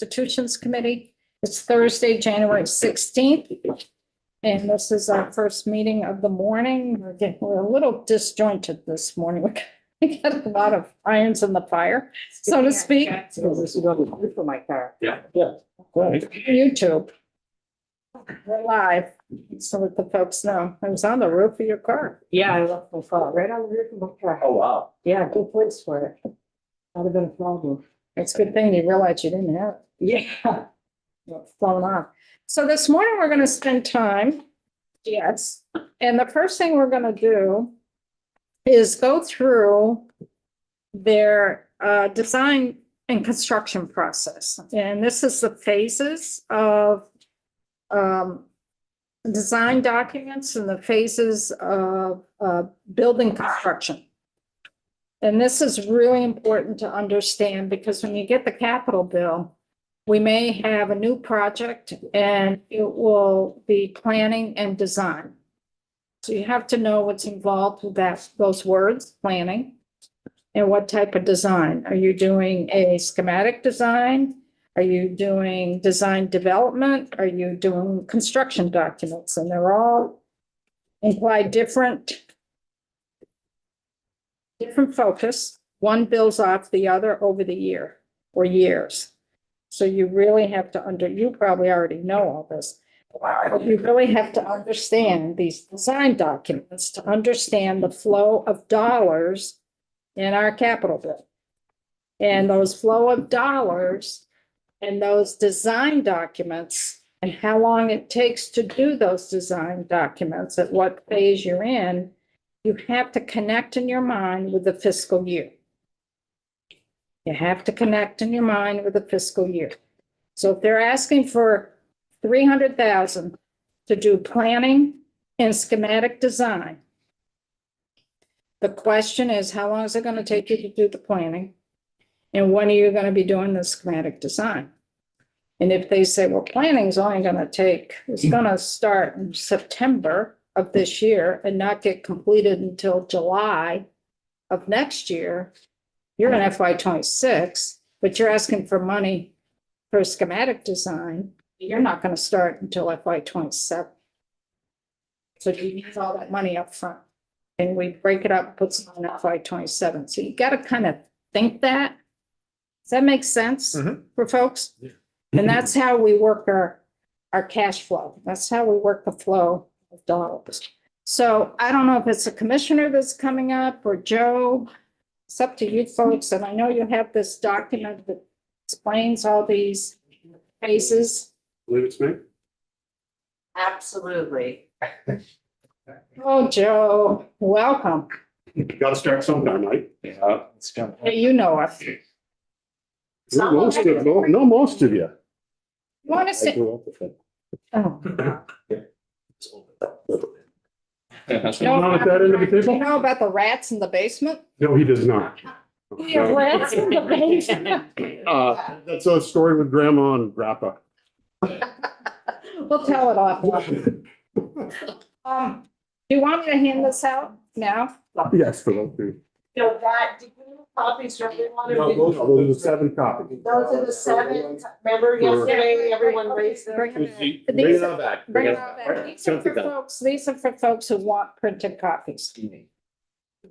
Institutions Committee. It's Thursday, January 16th. And this is our first meeting of the morning. We're a little disjointed this morning. We got a lot of irons in the fire, so to speak. For my car. Yeah. YouTube. We're live, so that the folks know. I was on the roof of your car. Yeah, I left my car right on the roof of my car. Oh, wow. Yeah, good place for it. That'd have been a problem. It's a good thing you realized you didn't have it. Yeah. It's flown off. So this morning, we're gonna spend time, yes, and the first thing we're gonna do is go through their design and construction process. And this is the phases of design documents and the phases of building construction. And this is really important to understand because when you get the capital bill, we may have a new project and it will be planning and design. So you have to know what's involved with that, those words, planning, and what type of design. Are you doing a schematic design? Are you doing design development? Are you doing construction documents? And they're all imply different focus. One builds off the other over the year or years. So you really have to you probably already know all this. But you really have to understand these design documents to understand the flow of dollars in our capital bill. And those flow of dollars and those design documents and how long it takes to do those design documents, at what phase you're in, you have to connect in your mind with the fiscal year. You have to connect in your mind with the fiscal year. So if they're asking for 300,000 to do planning and schematic design, the question is, how long is it going to take you to do the planning? And when are you going to be doing the schematic design? And if they say, well, planning is only going to start in September of this year and not get completed until July of next year, you're in FY '26, but you're asking for money for schematic design. You're not going to start until FY '27. So you need all that money up front. And we break it up, put some in FY '27. So you got to kind of think that. Does that make sense for folks? Yeah. And that's how we work our cash flow. That's how we work the flow of dollars. So I don't know if it's a commissioner that's coming up or Joe. It's up to you folks. And I know you have this document that explains all these phases. Believe it's me? Absolutely. Oh, Joe, welcome. Got to start sometime, right? Yeah. Let's jump. Hey, you know us. You No, most of you. want to I say, grew up with it. oh, What's going on at that end of the you table? know about the rats in the basement? No, he does not. We have rats in the basement. That's a story with grandma and grandpa. We'll tell it off. Do you want me to hand this out now? Yes, for those two. So that, did you copies for everyone? Those are the 7 copies. Those are the 7. Remember yesterday, everyone raised their. Bring it in. Bring it on back. Bring it on back. These are for folks who want printed copies. Do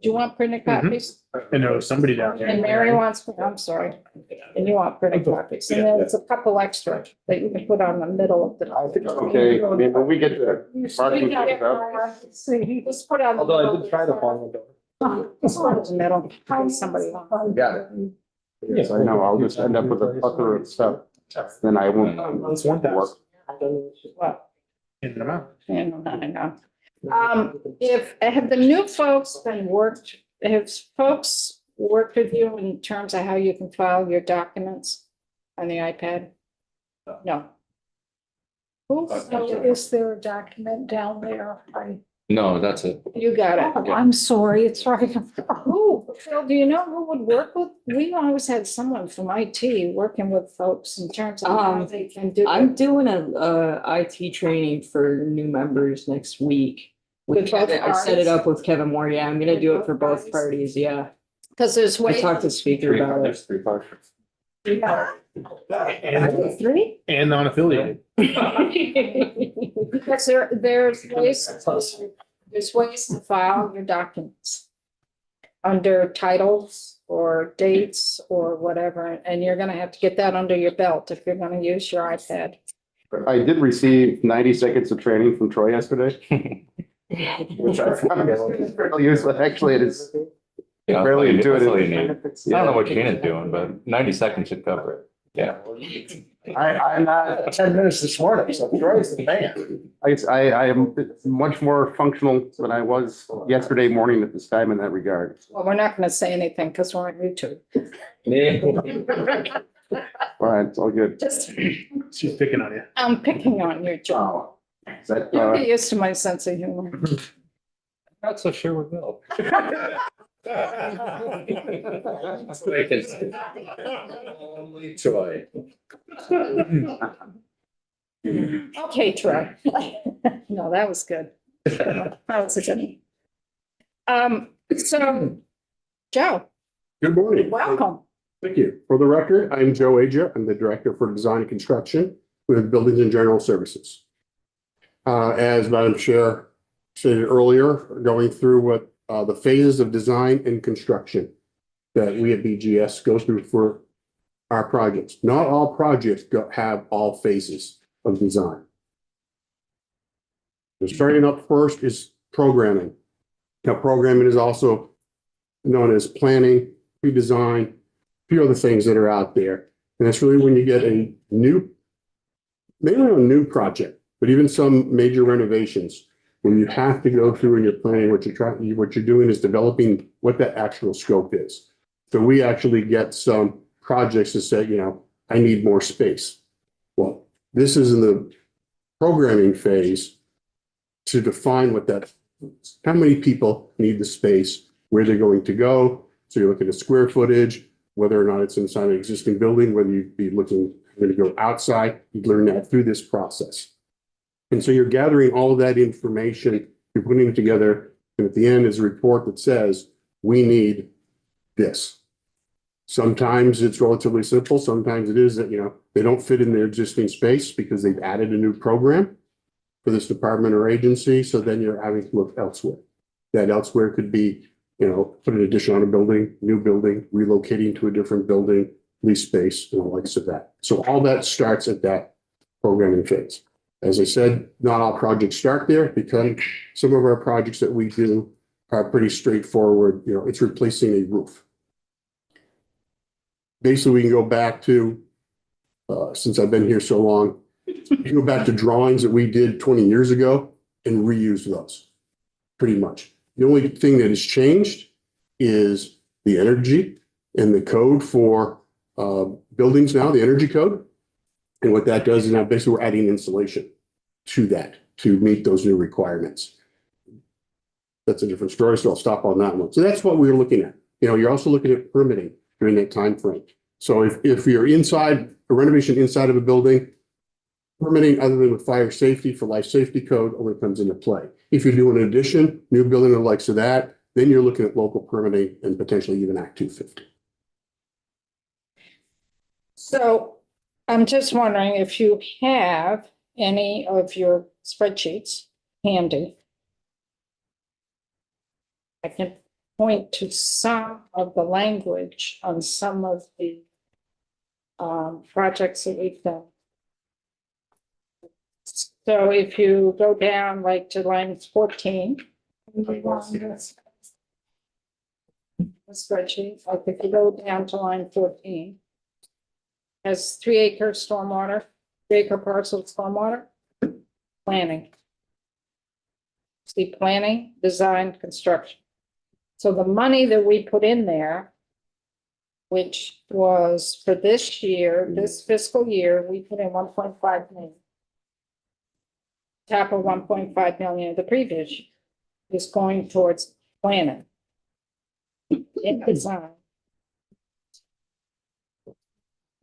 you want printed copies? I know somebody down there. And Mary wants, I'm sorry, and you want printed copies. And then it's a couple extra that you can put on the middle of the. I think it's okay. I mean, when we get there. We got it, see, just put on. Although I did try to follow the. Just put it in the middle, find somebody. Got it. Yes, I know. I'll just end up with a plethora of stuff. Then I won't. It's 1,000. work. Well, In the mouth. and I know. Have the new folks have folks worked with you in terms of how you can file your documents on the iPad? No. Is there a document down there? No, that's it. You got it. Oh, I'm sorry, it's right. Who, Phil, do you know who would work with? We always had someone from IT working with folks in terms of how they can do. I'm doing a IT training for new members next week. With both I set it parties? up with Kevin Moore. Yeah, I'm gonna do it for both parties. Yeah, Because there's I ways. talked to speaker about it. There's 3 parts. And, Three? and non-affiliated. Because there's ways to file your documents under titles or dates or whatever, and you're gonna have to get that under your belt if you're gonna use your iPad. I did receive 90 seconds of training from Troy yesterday, which I found really useful. Actually, it is Yeah, fairly that's all you intuitive. need. I don't know what Gina's doing, but 90 seconds should cover it. Yeah. I'm not, 10 minutes this morning, so Troy's the man. I am much more functional than I was yesterday morning at this time in that regard. Well, we're not gonna say anything because we're on YouTube. All right, it's all good. Just, She's picking on you. I'm picking on you, Joe. Is that, You'll get used to my sense of humor. Not so sure we will. Only Troy. Okay, Troy. No, that was good. That was a good one. So, Joe, Good morning. welcome. Thank you. For the record, I'm Joe Aja. I'm the Director for Design and Construction with Buildings and General Services. As Madam Chair stated earlier, going through what the phases of design and construction that we at BGS go through for our projects. Not all projects have all phases of design. So starting up first is programming. Now, programming is also known as planning, pre-design, a few other things that are out there. And that's really when you get a new, maybe not a new project, but even some major renovations, when you have to go through and you're planning what you're doing is developing what that actual scope is. So we actually get some projects that say, I need more space. Well, this is in the programming phase to define what that, how many people need the space, where they're going to go. So you're looking at square footage, whether or not it's inside an existing building, whether you'd be looking, going to go outside, you'd learn that through this process. And so you're gathering all of that information, you're putting it together, and at the end is a report that says, we need this. Sometimes it's relatively simple. Sometimes it is that, they don't fit in their existing space because they've added a new program for this department or agency. So then you're having to look elsewhere. That elsewhere could be, put an addition on a building, new building, relocating to a different building, lease space, and the likes of that. So all that starts at that programming phase. As I said, not all projects start there because some of our projects that we do are pretty straightforward. It's replacing a roof. Basically, we can go back to, since I've been here so long, you can go back to drawings that we did 20 years ago and reuse those, pretty much. The only thing that has changed is the energy and the code for buildings now, the energy code. And what that does is now basically we're adding insulation to that to meet those new requirements. That's a different story, so I'll stop on that one. So that's what we're looking at. You're also looking at permitting during that time frame. So if you're inside a renovation inside of a building, permitting other than with fire safety for life safety code only comes into play. If you're doing an addition, new building or the likes of that, then you're looking at local permitting and potentially even Act 250. So I'm just wondering if you have any of your spreadsheets handy. I can point to some of the language on some of the projects that we've done. So if you go down like to line 14. The spreadsheet, like if you go down to line 14. Has 3 acre stormwater, 3 acre parcel stormwater, planning. See, planning, design, construction. So the money that we put in there, which was for this year, this fiscal year, we put in 1.5 million. Top of 1.5 million of the previous year is going towards planning. In design.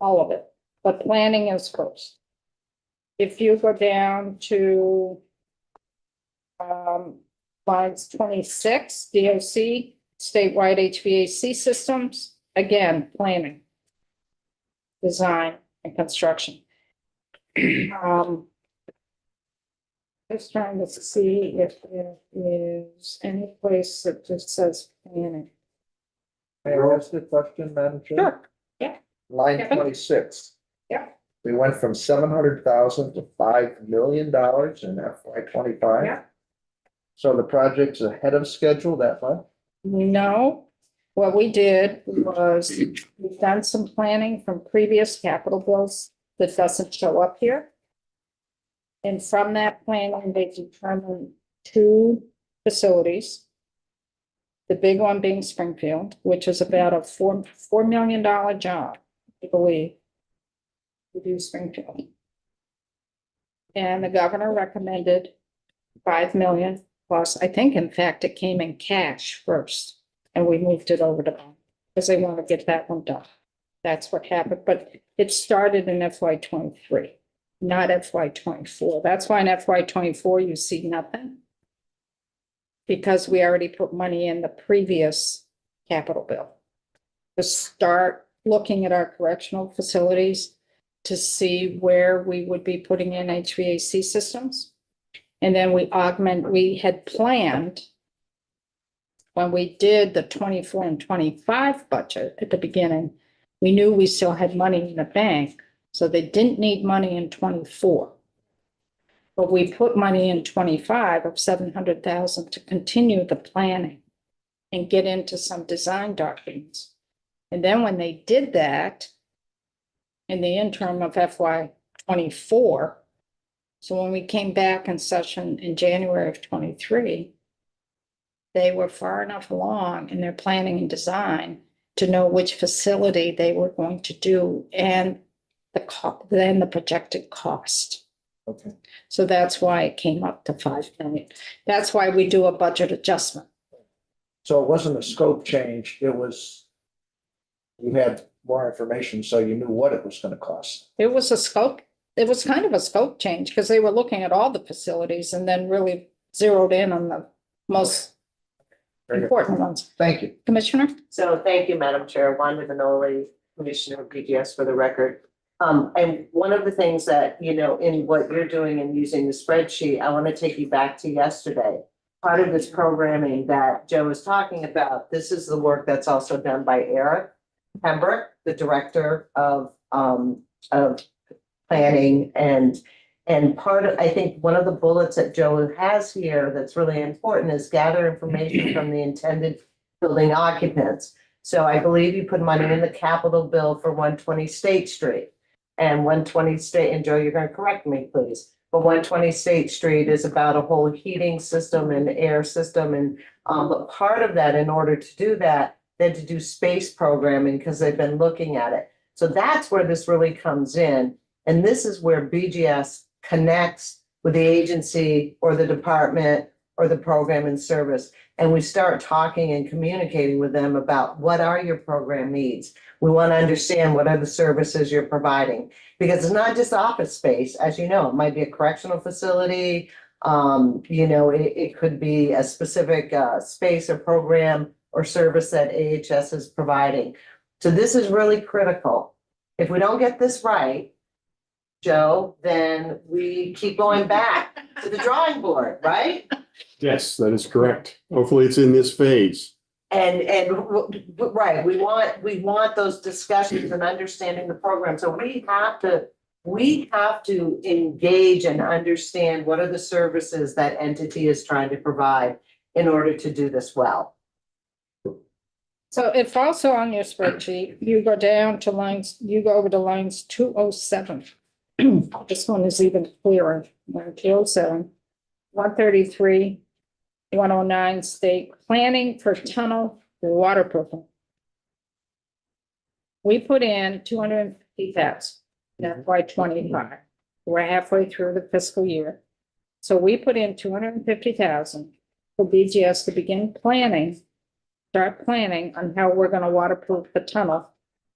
All of it, but planning is first. If you go down to lines 26, DOC, statewide HVAC systems, again, planning. design and construction. Just trying to see if there is any place that just says planning. May I ask a question, Madam Chair? Sure. Line Kevin? 26. Yeah. We went from 700,000 to $5 million in FY 25. Yeah. So the project's ahead of schedule that much? No, what we did was we've done some planning from previous capital bills that doesn't show up here. And from that planning, they determined 2 facilities. The big one being Springfield, which is about a $4 million job, I believe, to do Springfield. And the governor recommended 5 million plus, I think in fact it came in cash first. And we moved it over to bond because they want to get that one done. That's what happened, but it started in FY 23, not FY 24. That's why in FY 24 you see nothing. Because we already put money in the previous capital bill. To start looking at our correctional facilities to see where we would be putting in HVAC systems. And then we had planned when we did the 24 and 25 budget at the beginning, we knew we still had money in the bank, so they didn't need money in 24. But we put money in 25 of 700,000 to continue the planning and get into some design documents. And then when they did that in the interim of FY 24, so when we came back in session in January of 23, they were far enough along in their planning and design to know which facility they were going to do and then the projected cost. Okay. So that's why it came up to 5 million. That's why we do a budget adjustment. So it wasn't a scope change, it was, you had more information, so you knew what it was gonna cost. It was a scope, it was kind of a scope change because they were looking at all the facilities and then really zeroed in on the most Very good. important ones. Thank you. Commissioner? So thank you, Madam Chair. Wanda Vanoli, Commissioner of BGS for the record. And one of the things that, you know, in what you're doing and using the spreadsheet, I want to take you back to yesterday. Part of this programming that Joe was talking about, this is the work that's also done by Eric Pembroke, the Director of Planning and part of, I think one of the bullets that Joe has here that's really important is gather information from the intended building occupants. So I believe you put money in the capital bill for 120 State Street. And 120 State, and Joe, you're gonna correct me, please. But 120 State Street is about a whole heating system and air system. And but part of that, in order to do that, they had to do space programming because they've been looking at it. So that's where this really comes in. And this is where BGS connects with the agency or the department or the program and service. And we start talking and communicating with them about what are your program needs. We want to understand what are the services you're providing. Because it's not just office space, as you know, it might be a correctional facility. You know, it could be a specific space or program or service that AHS is providing. So this is really critical. If we don't get this right, Joe, then we keep going back to the drawing board, right? Yes, that is correct. Hopefully it's in this phase. And right, we want those discussions and understanding the program. So we have to engage and understand what are the services that entity is trying to provide in order to do this well. So if also on your spreadsheet, you go down to lines, you go over to lines 207. This one is even clearer, line 207, 133, 109, state planning for tunnel waterproofing. We put in 250,000 in FY 25. We're halfway through the fiscal year. So we put in 250,000 for BGS to begin planning, start planning on how we're gonna waterproof the tunnel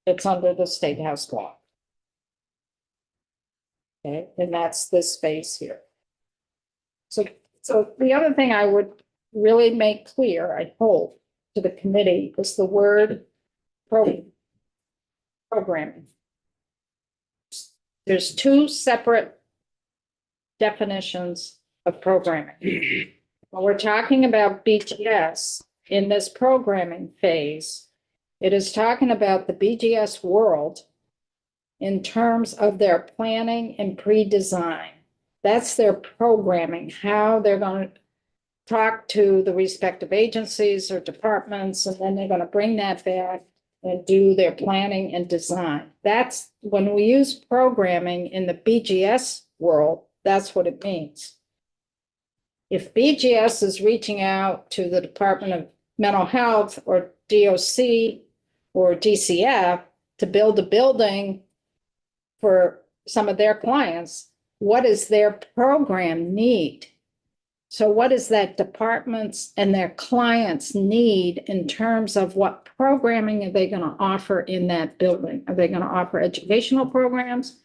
that's under the State House law. Okay, and that's this space here. So the other thing I would really make clear, I hope, to the committee is the word programming. There's two separate definitions of programming. When we're talking about BGS in this programming phase, it is talking about the BGS world in terms of their planning and pre-design. That's their programming, how they're going to talk to the respective agencies or departments, and then they're going to bring that back and do their planning and design. That's when we use programming in the BGS world, that's what it means. If BGS is reaching out to the Department of Mental Health or DOC or DCF to build a building for some of their clients, what does their program need? So what does that departments and their clients need in terms of what programming are they going to offer in that building? Are they going to offer educational programs?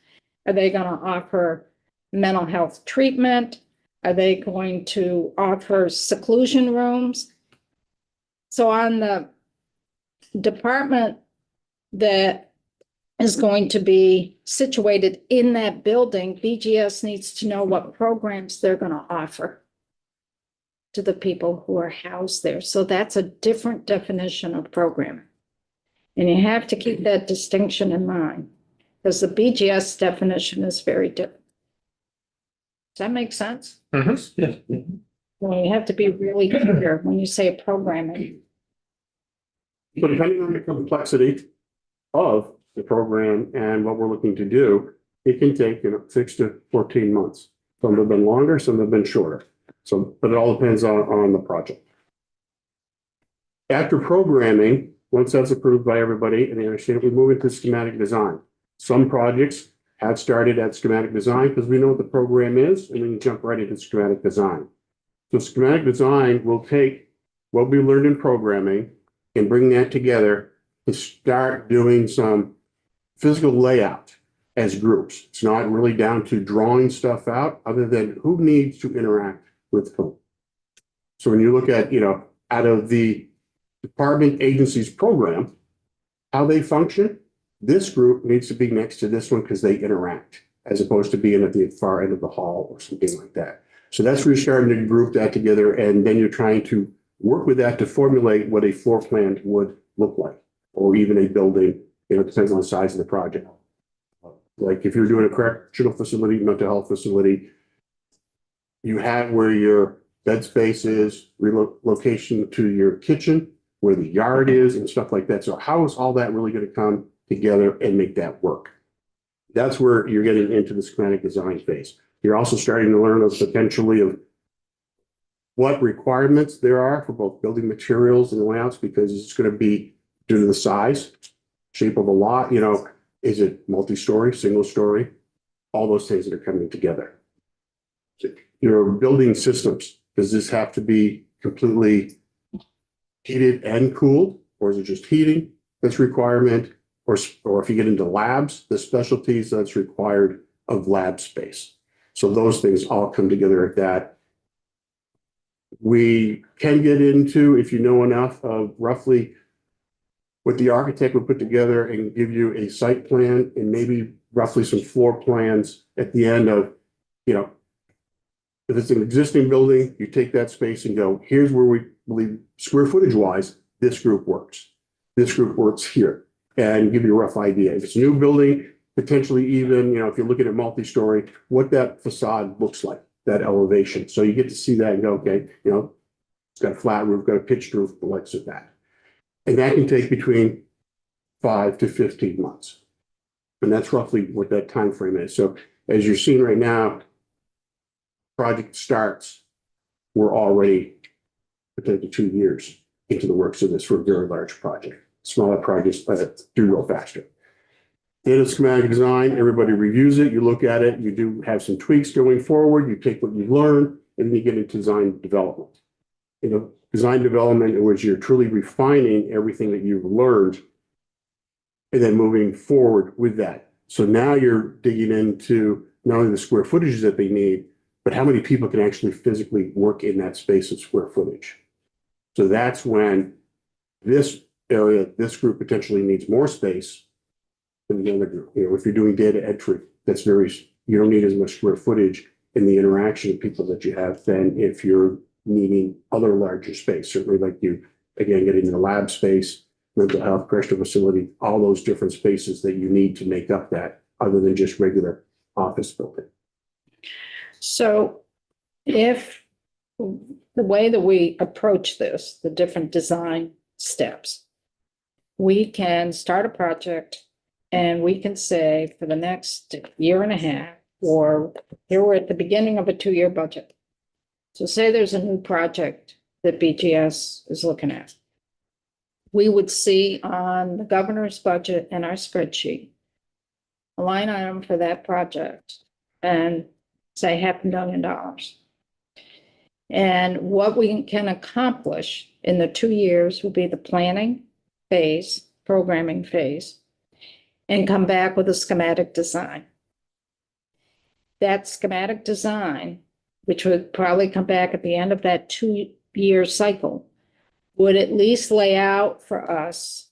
Are they going to offer mental health treatment? Are they going to offer seclusion rooms? So on the department that is going to be situated in that building, BGS needs to know what programs they're going to offer to the people who are housed there. So that's a different definition of programming. And you have to keep that distinction in mind because the BGS definition is very different. Does that make sense? Yeah. Well, you have to be really clear when you say programming. So depending on the complexity of the program and what we're looking to do, it can take, 6 to 14 months. Some have been longer, some have been shorter. So, but it all depends on the project. After programming, once that's approved by everybody and they understand it, we move into schematic design. Some projects have started at schematic design because we know what the program is, and we can jump right into schematic design. So schematic design will take what we learned in programming and bring that together to start doing some physical layout as groups. It's not really down to drawing stuff out other than who needs to interact with whom. So when you look at, out of the department agencies program, how they function, this group needs to be next to this one because they interact as opposed to being at the far end of the hall or something like that. So that's where you're starting to group that together, and then you're trying to work with that to formulate what a floor plan would look like, or even a building, it depends on the size of the project. Like if you're doing a correctional facility, mental health facility, you have where your bed space is, relocation to your kitchen, where the yard is and stuff like that. So how is all that really going to come together and make that work? That's where you're getting into the schematic design phase. You're also starting to learn of potentially of what requirements there are for both building materials and layouts, because it's going to be due to the size, shape of a lot, is it multi-story, single story, all those things that are coming together. Your building systems, does this have to be completely heated and cooled, or is it just heating that's requirement? Or if you get into labs, the specialties that's required of lab space. So those things all come together at that. We can get into, if you know enough, of roughly what the architect would put together and give you a site plan and maybe roughly some floor plans at the end of, if it's an existing building, you take that space and go, here's where we believe square footage wise, this group works. This group works here, and give you a rough idea. If it's a new building, potentially even, if you're looking at multi-story, what that facade looks like, that elevation. So you get to see that and go, okay, it's got a flat roof, got a pitched roof, the likes of that. And that can take between 5 to 15 months. And that's roughly what that time frame is. So as you're seeing right now, project starts, we're already potentially 2 years into the works of this for a very large project. Smaller projects, but do real faster. Data schematic design, everybody reviews it, you look at it, you do have some tweaks going forward, you take what you've learned, and then you get into design development. Design development, in which you're truly refining everything that you've learned and then moving forward with that. So now you're digging into not only the square footage that they need, but how many people can actually physically work in that space of square footage. So that's when this area, this group potentially needs more space than the other group. If you're doing data entry that's very, you don't need as much square footage in the interaction of people that you have than if you're needing other larger space, certainly like you, again, getting the lab space, mental health, correctional facility, all those different spaces that you need to make up that, other than just regular office building. So if the way that we approach this, the different design steps, we can start a project and we can say for the next year and a half, or here we're at the beginning of a 2-year budget. So say there's a new project that BGS is looking at. We would see on the governor's budget and our spreadsheet, a line item for that project and say $500,000. And what we can accomplish in the 2 years will be the planning phase, programming phase, and come back with a schematic design. That schematic design, which would probably come back at the end of that 2-year cycle, would at least lay out for us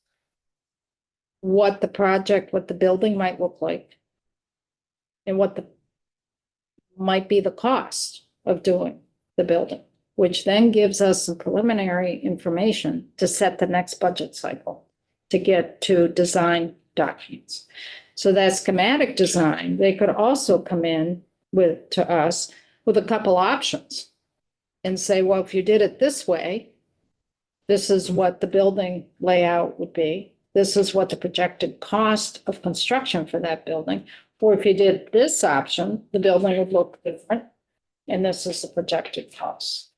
what the project, what the building might look like, and what might be the cost of doing the building, which then gives us some preliminary information to set the next budget cycle to get to design documents. So that schematic design, they could also come in to us with a couple options and say, well, if you did it this way, this is what the building layout would be. This is what the projected cost of construction for that building. Or if you did this option, the building would look different. And this is the projected cost.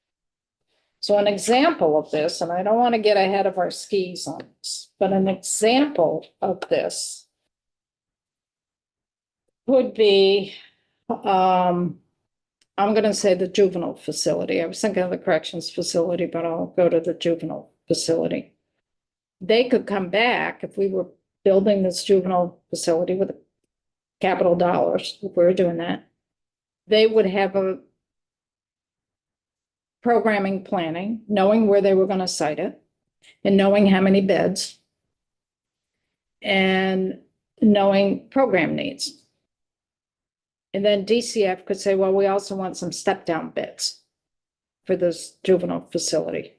So an example of this, and I don't want to get ahead of our skis on this, but an example of this would be, I'm going to say the juvenile facility. I was thinking of the corrections facility, but I'll go to the juvenile facility. They could come back if we were building this juvenile facility with capital dollars, if we were doing that. They would have a programming planning, knowing where they were going to site it and knowing how many beds and knowing program needs. And then DCF could say, well, we also want some step down beds for this juvenile facility.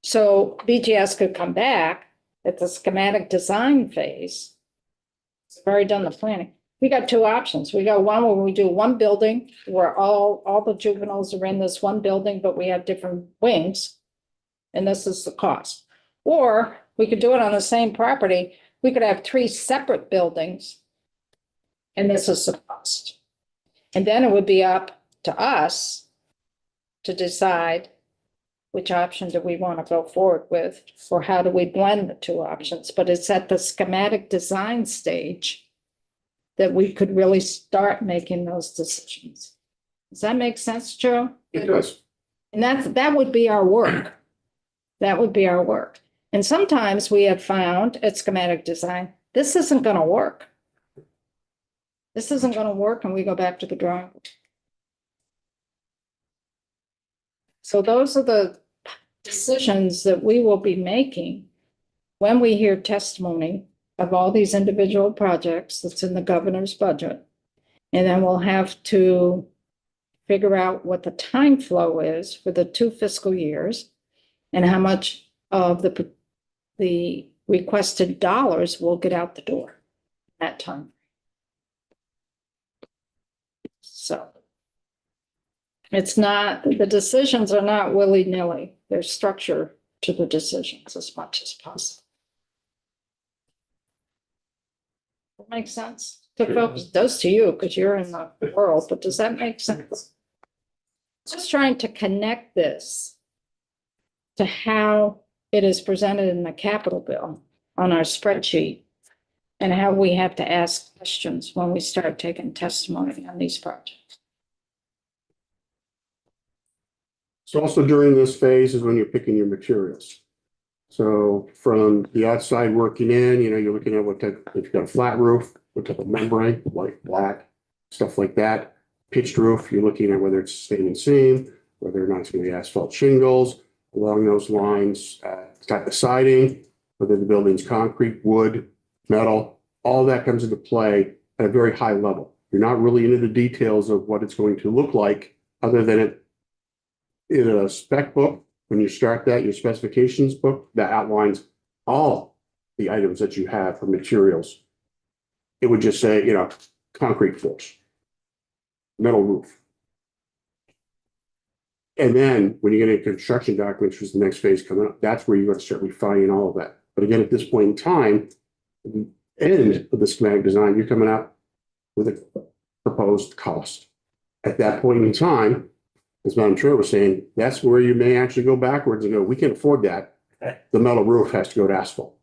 So BGS could come back at the schematic design phase. It's already done the planning. We got 2 options. We got one where we do one building where all the juveniles are in this one building, but we have different wings. And this is the cost. Or we could do it on the same property. We could have 3 separate buildings. And this is the cost. And then it would be up to us to decide which option do we want to go forward with, or how do we blend the 2 options. But it's at the schematic design stage that we could really start making those decisions. Does that make sense, Joe? It does. And that would be our work. That would be our work. And sometimes we have found at schematic design, this isn't going to work. This isn't going to work, and we go back to the drawing board. So those are the decisions that we will be making when we hear testimony of all these individual projects that's in the governor's budget. And then we'll have to figure out what the time flow is for the 2 fiscal years and how much of the requested dollars will get out the door that time. So it's not, the decisions are not willy-nilly. There's structure to the decisions as much as possible. That makes sense to folks. It does to you because you're in the world, but does that make sense? Just trying to connect this to how it is presented in the capital bill on our spreadsheet and how we have to ask questions when we start taking testimony on these projects. So also during this phase is when you're picking your materials. So from the outside working in, you're looking at what type, if you've got a flat roof, what type of membrane, white, black, stuff like that. Pitched roof, you're looking at whether it's standing seam, whether or not it's going to be asphalt shingles, along those lines, type of siding, whether the building's concrete, wood, metal, all that comes into play at a very high level. You're not really into the details of what it's going to look like, other than it in a spec book. When you start that, your specifications book that outlines all the items that you have for materials. It would just say, concrete floors, metal roof. And then when you get into construction documents, which is the next phase coming up, that's where you're going to start refining all of that. But again, at this point in time, at the end of the schematic design, you're coming out with a proposed cost. At that point in time, as Madam Chair was saying, that's where you may actually go backwards and go, we can't afford that. The metal roof has to go to asphalt.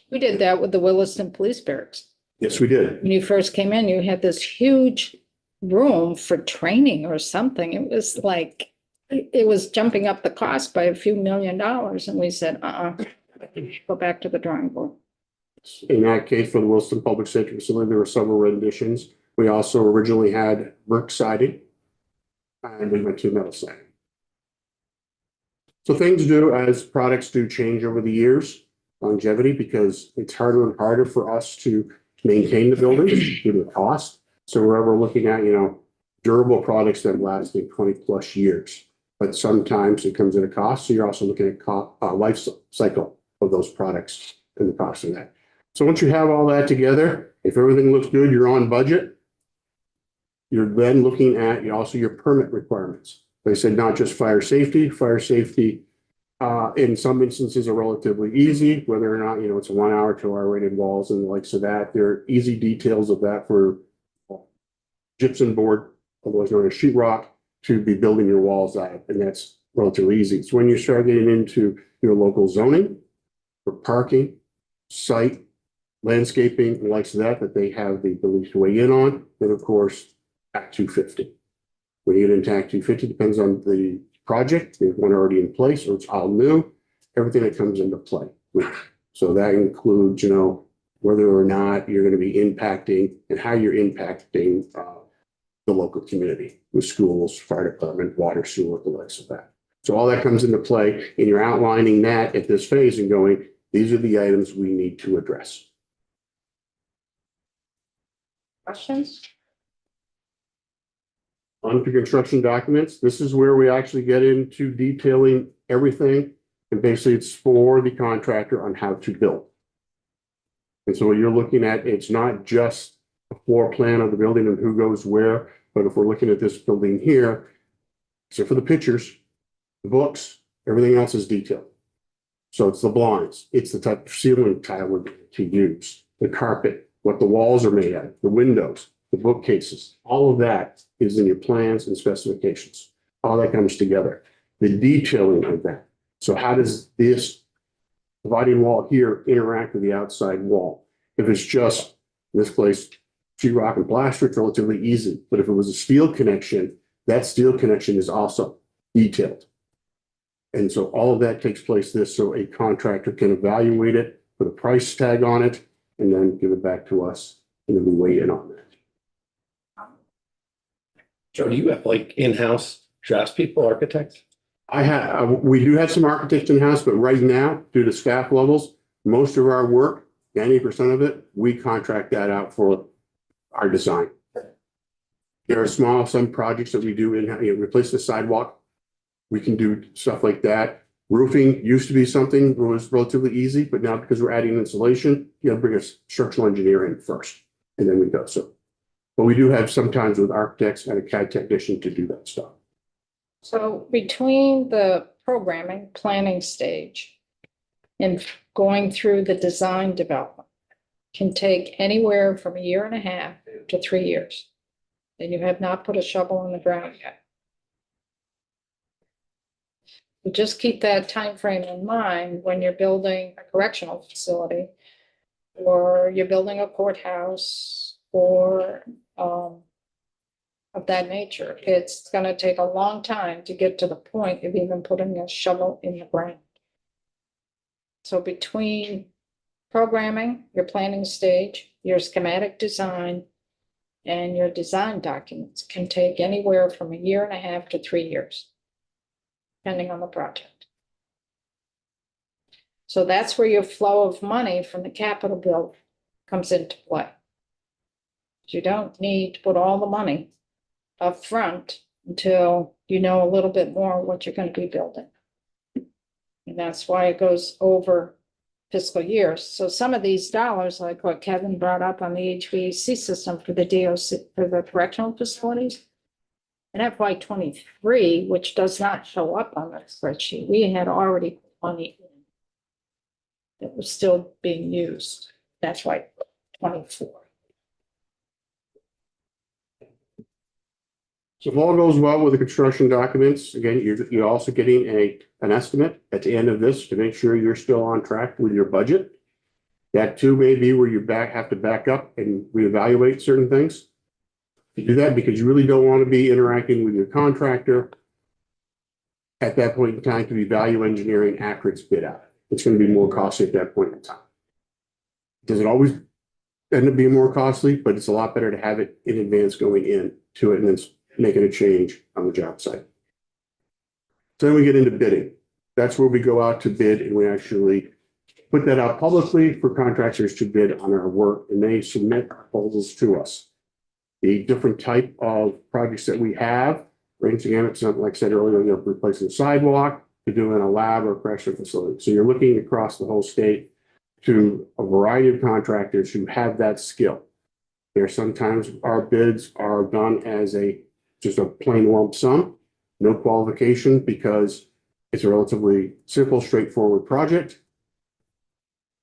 We did that with the Williston Police Barracks. Yes, we did. When you first came in, you had this huge room for training or something. It was like, it was jumping up the cost by a few $1 million. And we said, go back to the drawing board. In that case, for the Wilson Public Safety Facility, there were several renditions. We also originally had brick siding, and we went to metal siding. So things do, as products do, change over the years, longevity, because it's harder and harder for us to maintain the buildings due to the cost. So we're ever looking at, durable products that last 20 plus years. But sometimes it comes at a cost. So you're also looking at life cycle of those products and the cost of that. So once you have all that together, if everything looks good, you're on budget. You're then looking at also your permit requirements. They said not just fire safety. Fire safety, in some instances, are relatively easy, whether or not, it's a 1 hour, 2 hour rated walls and the likes of that. There are easy details of that for gypsum board, otherwise known as sheetrock, to be building your walls out, and that's relatively easy. So when you start getting into your local zoning for parking, site, landscaping, and likes of that they have the ability to weigh in on, then of course, Act 250. When you get into Act 250, depends on the project. There's one already in place, or it's all new, everything that comes into play. So that includes, whether or not you're going to be impacting and how you're impacting the local community with schools, fire department, water, sewer, the likes of that. So all that comes into play, and you're outlining that at this phase and going, these are the items we need to address. Questions? On to construction documents. This is where we actually get into detailing everything. And basically it's for the contractor on how to build. And so what you're looking at, it's not just a floor plan of the building and who goes where, but if we're looking at this building here, except for the pictures, the books, everything else is detailed. So it's the blinds, it's the type of ceiling tile to use, the carpet, what the walls are made out of, the windows, the bookcases, all of that is in your plans and specifications. All that comes together. The detailing of that. So how does this dividing wall here interact with the outside wall? If it's just this place, sheetrock and plaster, it's relatively easy. But if it was a steel connection, that steel connection is also detailed. And so all of that takes place so a contractor can evaluate it, put a price tag on it, and then give it back to us, and then we weigh in on that. Joe, do you have in-house draftspeople, architects? We do have some architects in-house, but right now, due to staff levels, most of our work, 90% of it, we contract that out for our design. There are some projects that we do replace the sidewalk. We can do stuff like that. Roofing used to be something that was relatively easy, but now because we're adding insulation, you got to bring a structural engineer in first, and then we go. But we do have sometimes with architects and a CAD technician to do that stuff. So between the programming, planning stage and going through the design development can take anywhere from 1.5 years to 3 years. And you have not put a shovel in the ground yet. So just keep that time frame in mind when you're building a correctional facility, or you're building a courthouse, or of that nature. It's going to take a long time to get to the point of even putting a shovel in the ground. So between programming, your planning stage, your schematic design, and your design documents can take anywhere from 1.5 years to 3 years, depending on the project. So that's where your flow of money from the capital bill comes into play. You don't need to put all the money up front until you know a little bit more what you're gonna be building. And that's why it goes over fiscal years. So some of these dollars, like what Kevin brought up on the HVAC system for the DOC, for the correctional facilities. In FY '23, which does not show up on the spreadsheet, we had already put money in that was still being used. That's why 24. So if all goes well with the construction documents, again, you're also getting an estimate at the end of this to make sure you're still on track with your budget. That too may be where you have to back up and reevaluate certain things. You do that because you really don't want to be interacting with your contractor at that point in time to be value engineering after it's bid out. It's going to be more costly at that point in time. Does it always end up being more costly? But it's a lot better to have it in advance going into it and then making a change on the job site. So then we get into bidding. That's where we go out to bid and we actually put that out publicly for contractors to bid on our work, and they submit proposals to us. The different type of projects that we have, ranging gamut, something like I said earlier, you're replacing a sidewalk, to doing a lab or correctional facility. So you're looking across the whole state to a variety of contractors who have that skill. There sometimes our bids are done as just a plain lump sum, no qualification, because it's a relatively simple, straightforward project.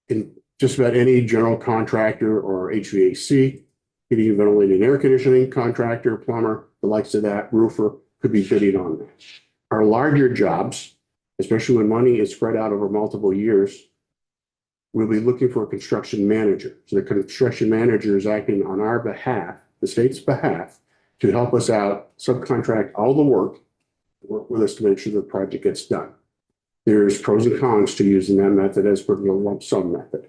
And just about any general contractor or HVAC, heating, ventilating, air conditioning contractor, plumber, the likes of that, roofer, could be bidding on that. Our larger jobs, especially when money is spread out over multiple years, we'll be looking for a construction manager. So the construction manager is acting on our behalf, the state's behalf, to help us out, subcontract all the work with us to make sure the project gets done. There's pros and cons to using that method as per the lump sum method.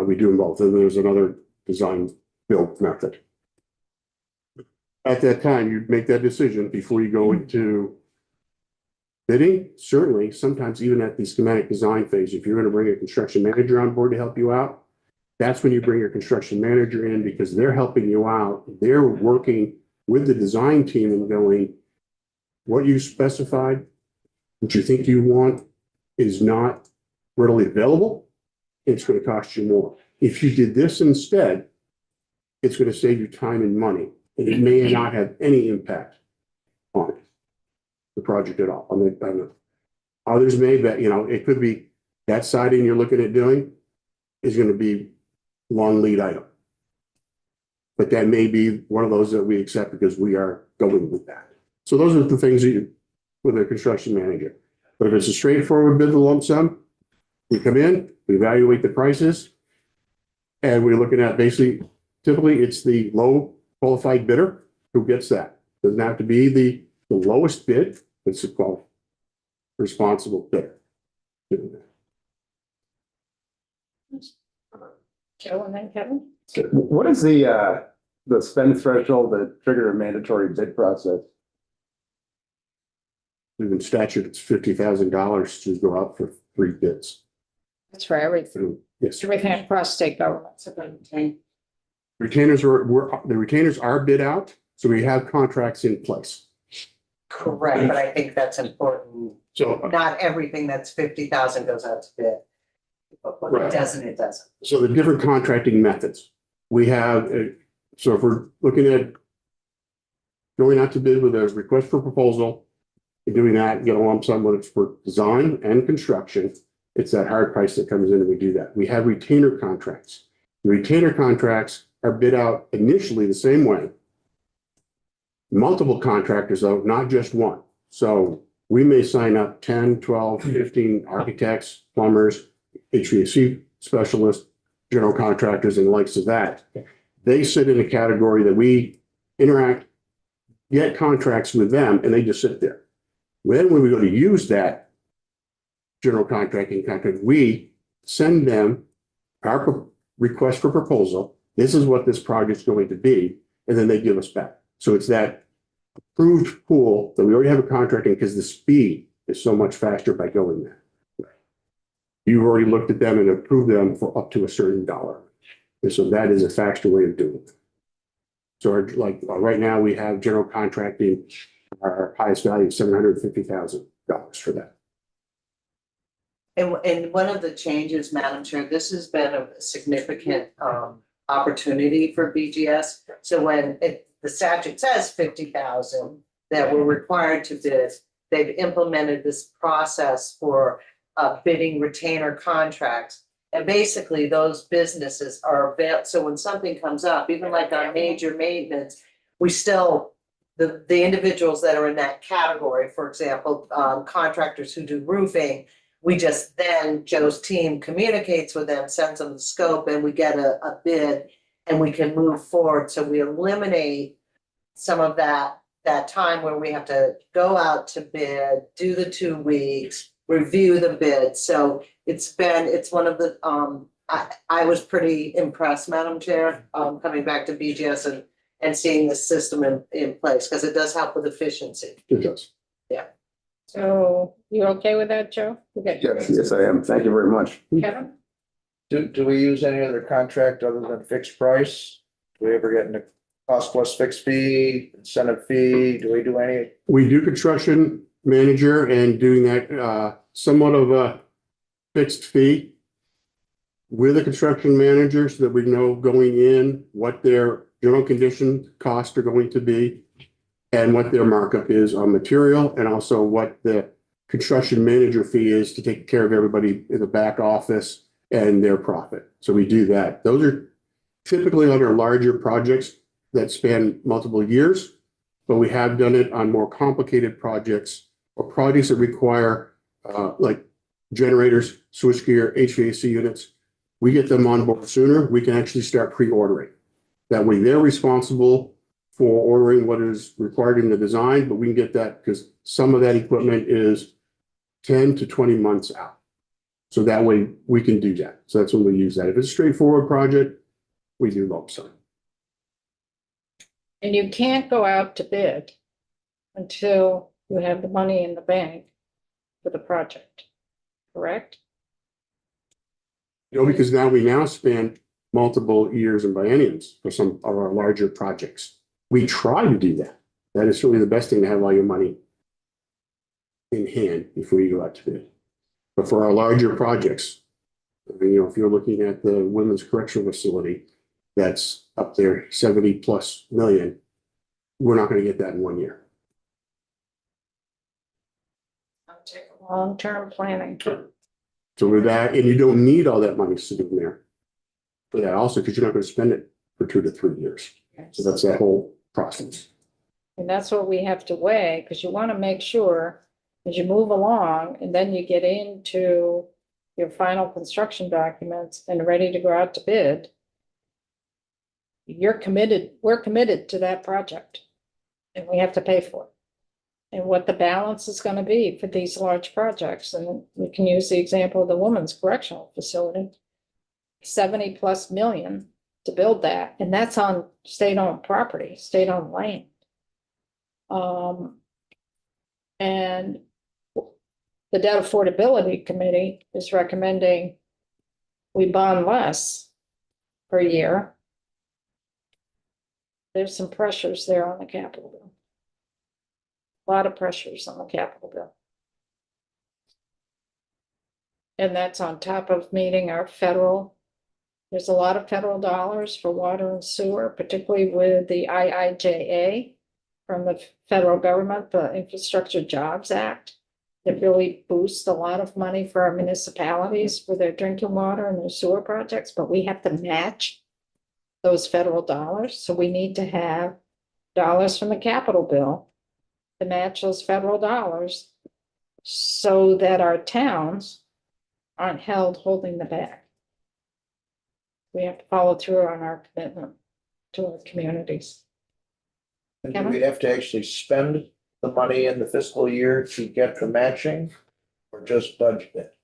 We do them both, and there's another design build method. At that time, you make that decision before you go into bidding. Certainly, sometimes even at the schematic design phase, if you're going to bring a construction manager on board to help you out, that's when you bring your construction manager in, because they're helping you out. They're working with the design team and going, what you specified, what you think you want is not readily available. It's going to cost you more. If you did this instead, it's going to save you time and money, and it may not have any impact on the project at all. Others may, but it could be that siding you're looking at doing is going to be long lead item. But that may be one of those that we accept because we are going with that. So those are the things that you, with a construction manager. But if it's a straightforward bid, the lump sum, we come in, we evaluate the prices, and we're looking at basically, typically it's the low qualified bidder who gets that. Doesn't have to be the lowest bid, it's a responsible bidder. Joe and then Kevin? What is the spend threshold that trigger a mandatory bid process? In statute, it's $50,000 to go out for 3 bids. That's for everything, Yes, everything across state governments. retainers are bid out, so we have contracts in place. Correct, but I think that's important. So, Not everything that's 50,000 goes out to bid. But when Right. it doesn't, it doesn't. so the different contracting methods. We have, so if we're looking at going out to bid with a request for proposal, and doing that, get a lump sum, whether it's for design and construction, it's that hard price that comes in and we do that. We have retainer contracts. The retainer contracts are bid out initially the same way. Multiple contractors though, not just one. So we may sign up 10, 12, 15 architects, plumbers, HVAC specialists, general contractors and the likes of that. They sit in a category that we interact, get contracts with them, and they just sit there. Then when we go to use that general contracting contract, we send them our request for proposal. This is what this project's going to be, and then they give us back. So it's that approved pool that we already have a contract in, because the speed is so much faster by going there. You've already looked at them and approved them for up to a certain dollar. And so that is a faster way of doing it. So right now, we have general contracting, our highest value, $750,000 for that. And one of the changes, Madam Chair, this has been a significant opportunity for BGS. So when the statute says 50,000 that we're required to bid, they've implemented this process for bidding retainer contracts. And basically those businesses are so when something comes up, even like on major maintenance, we still, the individuals that are in that category, for example, contractors who do roofing, we just then, Joe's team communicates with them, sends them the scope, and we get a bid and we can move forward. So we eliminate some of that time where we have to go out to bid, do the 2 weeks, review the bid. So it's one of the, I was pretty impressed, Madam Chair, coming back to BGS and seeing the system in place, because it does help with efficiency. It does. So you okay with that, Joe? Okay. Yes, I am. Thank you very much. Kevin? Do we use any other contract other than fixed price? Do we ever get into cost plus fixed fee, incentive fee? Do we do any? We do construction manager and doing that somewhat of a fixed fee with a construction manager so that we know going in what their general condition costs are going to be and what their markup is on material, and also what the construction manager fee is to take care of everybody in the back office and their profit. So we do that. Those are typically on our larger projects that span multiple years, but we have done it on more complicated projects or projects that require like generators, switchgear, HVAC units. We get them on board sooner. We can actually start pre-ordering. That way they're responsible for ordering what is required in the design, but we can get that because some of that equipment is 10 to 20 months out. So that way we can do that. So that's when we use that. If it's a straightforward project, we do lump sum. And you can't go out to bid until you have the money in the bank for the project, correct? You know, because now we span multiple years and bienniums for some of our larger projects. We try to do that. That is really the best thing, to have all your money in hand before you go out to bid. But for our larger projects, I mean, you know, if you're looking at the women's correctional facility, that's up there 70+ million, we're not going to get that in 1 year. Long-term planning. So with that, and you don't need all that money sitting there for that also, because you're not going to spend it for 2 to 3 years. So that's that whole process. And that's what we have to weigh, because you want to make sure as you move along and then you get into your final construction documents and ready to go out to bid, you're committed, we're committed to that project and we have to pay for it. And what the balance is going to be for these large projects. And we can use the example of the women's correctional facility, 70+ million to build that. And that's on state-owned property, state-owned land. And the Debt Affordability Committee is recommending we bond less per year. There's some pressures there on the capital bill. A lot of pressures on the capital bill. And that's on top of meeting our federal. There's a lot of federal dollars for water and sewer, particularly with the IIJA from the federal government, the Infrastructure Jobs Act. That really boosts a lot of money for our municipalities for their drinking water and their sewer projects, but we have to match those federal dollars. So we need to have dollars from the capital bill to match those federal dollars so that our towns aren't holding the bag. We have to follow through on our commitment to our communities. And do we have to actually spend the money in the fiscal year to get the matching, or just budget it?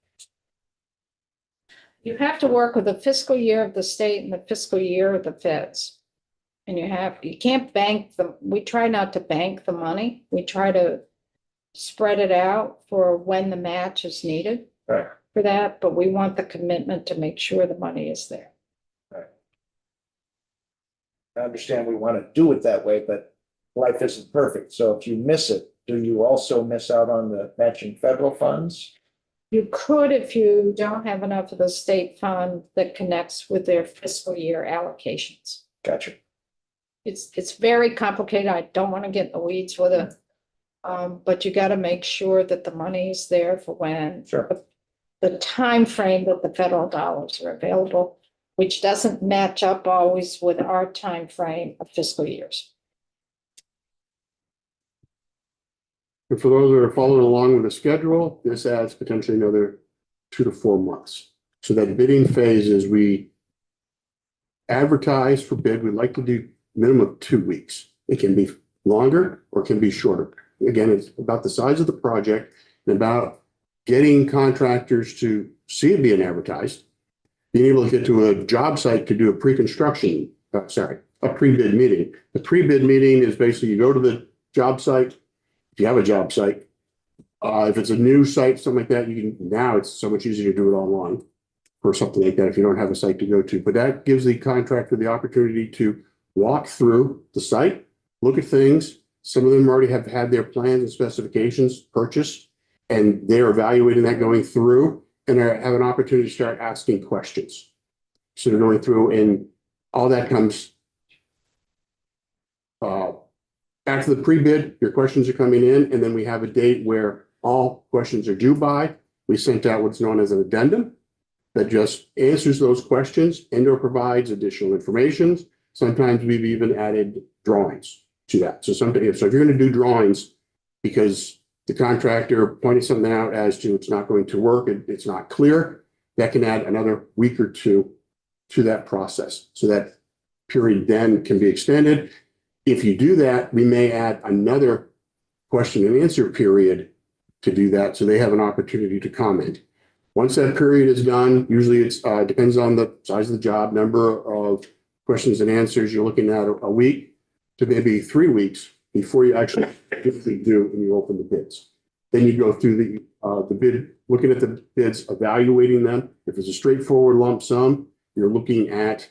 You have to work with the fiscal year of the state and the fiscal year of the feds. And you can't bank we try not to bank the money. We try to spread it out for when the match is needed. Right. For that, but we want the commitment to make sure the money is there. Right. I understand we want to do it that way, but life isn't perfect. So if you miss it, do you also miss out on the matching federal funds? You could if you don't have enough of the state fund that connects with their fiscal year allocations. Gotcha. It's very complicated. I don't want to get in the weeds with it. But you got to make sure that the money's there for when Sure. the time frame that the federal dollars are available, which doesn't match up always with our time frame of fiscal years. And for those that are following along with the schedule, this adds potentially another 2 to 4 months. So that bidding phase is we advertise for bid. We like to do minimum of 2 weeks. It can be longer or it can be shorter. Again, it's about the size of the project and about getting contractors to see it being advertised, being able to get to a job site to do a pre-construction, a pre-bid meeting. The pre-bid meeting is basically you go to the job site, if you have a job site. If it's a new site, something like that, now it's so much easier to do it online or something like that if you don't have a site to go to. But that gives the contractor the opportunity to walk through the site, look at things. Some of them already have had their plans and specifications purchased, and they're evaluating that going through and have an opportunity to start asking questions. So they're going through and all that comes after the pre-bid, your questions are coming in, and then we have a date where all questions are due by. We sent out what's known as an addendum that just answers those questions and or provides additional information. Sometimes we've even added drawings to that. So if you're going to do drawings because the contractor pointed something out as to it's not going to work, it's not clear, that can add another week or two to that process. So that period then can be extended. If you do that, we may add another question and answer period to do that, so they have an opportunity to comment. Once that period is done, usually it's depends on the size of the job, number of questions and answers. You're looking at a week to maybe 3 weeks before you actually do and you open the bids. Then you go through the bid, looking at the bids, evaluating them. If it's a straightforward lump sum, you're looking at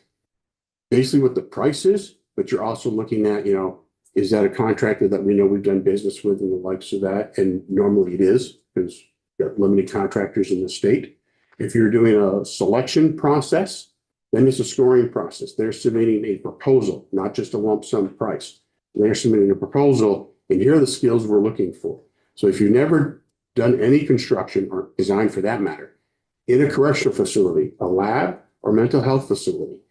basically what the price is, but you're also looking at, is that a contractor that we know we've done business with and the likes of that? And normally it is, because you have limited contractors in the state. If you're doing a selection process, then it's a scoring process. They're submitting a proposal, not just a lump sum price. They're submitting a proposal, and here are the skills we're looking for. So if you've never done any construction or design for that matter, in a correctional facility, a lab, or mental health facility,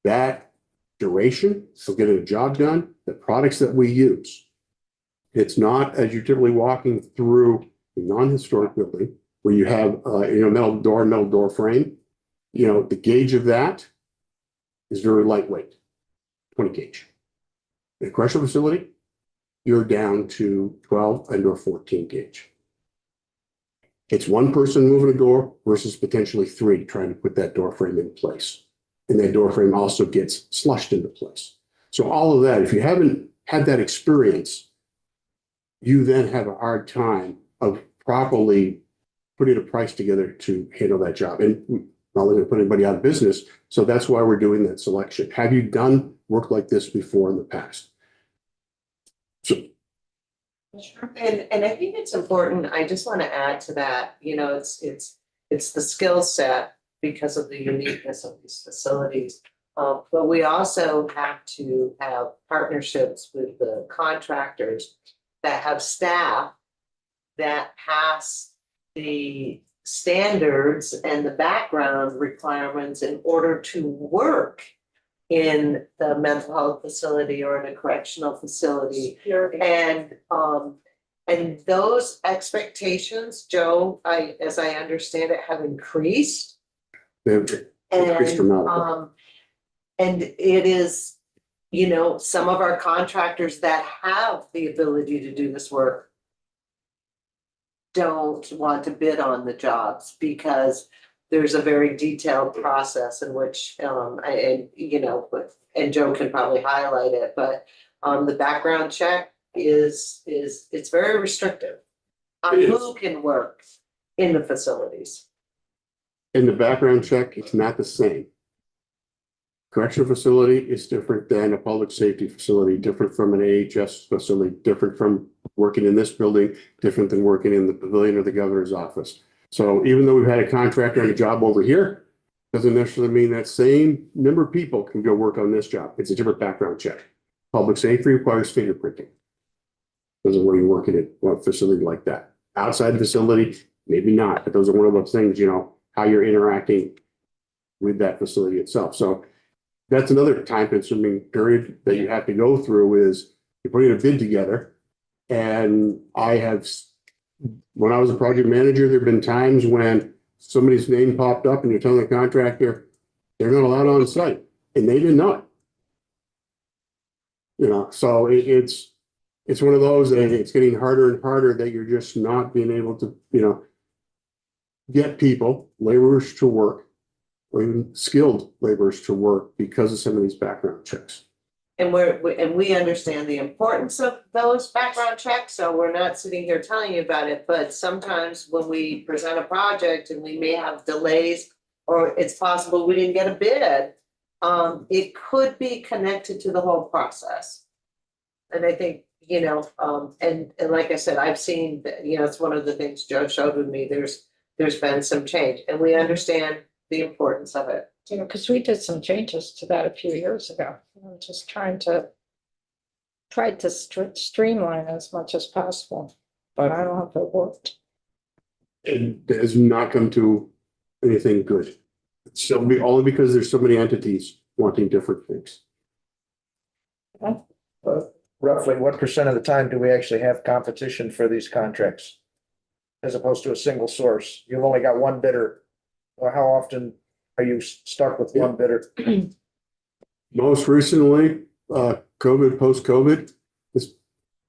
that duration of getting a job done, the products that we use. It's not as you're typically walking through a non-historic building where you have metal door frame. The gauge of that is very lightweight, 20 gauge. In a correctional facility, you're down to 12 and or 14 gauge. It's one person moving a door versus potentially 3 trying to put that door frame in place. And that door frame also gets slushed into place. So all of that, if you haven't had that experience, you then have a hard time of properly putting a price together to handle that job. And not looking to put anybody out of business. So that's why we're doing that selection. Have you done work like this before in the past? So And I think it's important, I just want to add to that, it's the skill set because of the uniqueness of these facilities. But we also have to have partnerships with the contractors that have staff that pass the standards and the background requirements in order to work in the mental health facility or in a correctional facility. And those expectations, Joe, as I understand it, have increased. they've increased dramatically. And it is, some of our contractors that have the ability to do this work don't want to bid on the jobs because there's a very detailed process in which, and Joe can probably highlight it, but the background check it's very restrictive on It is. who can work in the facilities. In the background check, it's not the same. Correctional facility is different than a public safety facility, different from an AHS facility, different from working in this building, different than working in the pavilion or the governor's office. So even though we've had a contractor on a job over here, doesn't necessarily mean that same number of people can go work on this job. It's a different background check. Public safety requires fingerprinting. Those are where you work in a facility like that. Outside the facility, maybe not, but those are one of those things, how you're interacting with that facility itself. So that's another time consuming period that you have to go through is you're putting a bid together. And when I was a project manager, there've been times when somebody's name popped up and you're telling the contractor they're not allowed on site and they didn't know it. So it's one of those that it's getting harder and harder that you're just not being able to, get people, laborers to work, or even skilled laborers to work because of some of these background checks. And we understand the importance of those background checks, so we're not sitting here telling you about it, but sometimes when we present a project and we may have delays, or it's possible we didn't get a bid, it could be connected to the whole process. And I think, and like I said, I've seen, it's one of the things Joe showed with me, there's been some change, and we understand the importance of it. Because we did some changes to that a few years ago. I'm just trying to streamline as much as possible, but I don't know if it worked. It has not come to anything good. So only because there's so many entities wanting different things. Roughly, what percent of the time do we actually have competition for these contracts? As opposed to a single source? You've only got one bidder. Or how often are you stuck with one bidder? Most recently, post-COVID, it's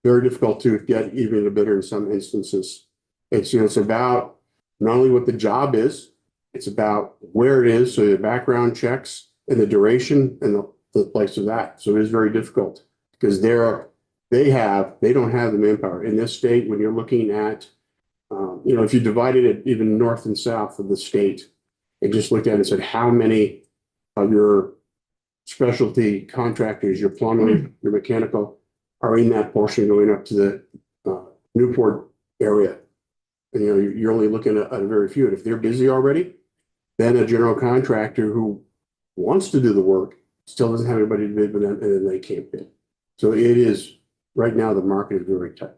very difficult to get even a bidder in some instances. It's about not only what the job is, it's about where it is, so the background checks and the duration and the place of that. So it is very difficult because they don't have the manpower. In this state, when you're looking at, if you divided it even north and south of the state, and just looked at it and said, how many of your specialty contractors, your plumber, your mechanical, are in that portion going up to the Newport area? And you're only looking at a very few. And if they're busy already, then a general contractor who wants to do the work still doesn't have anybody to bid with them, and then they can't bid. So it is, right now, the market is very tight.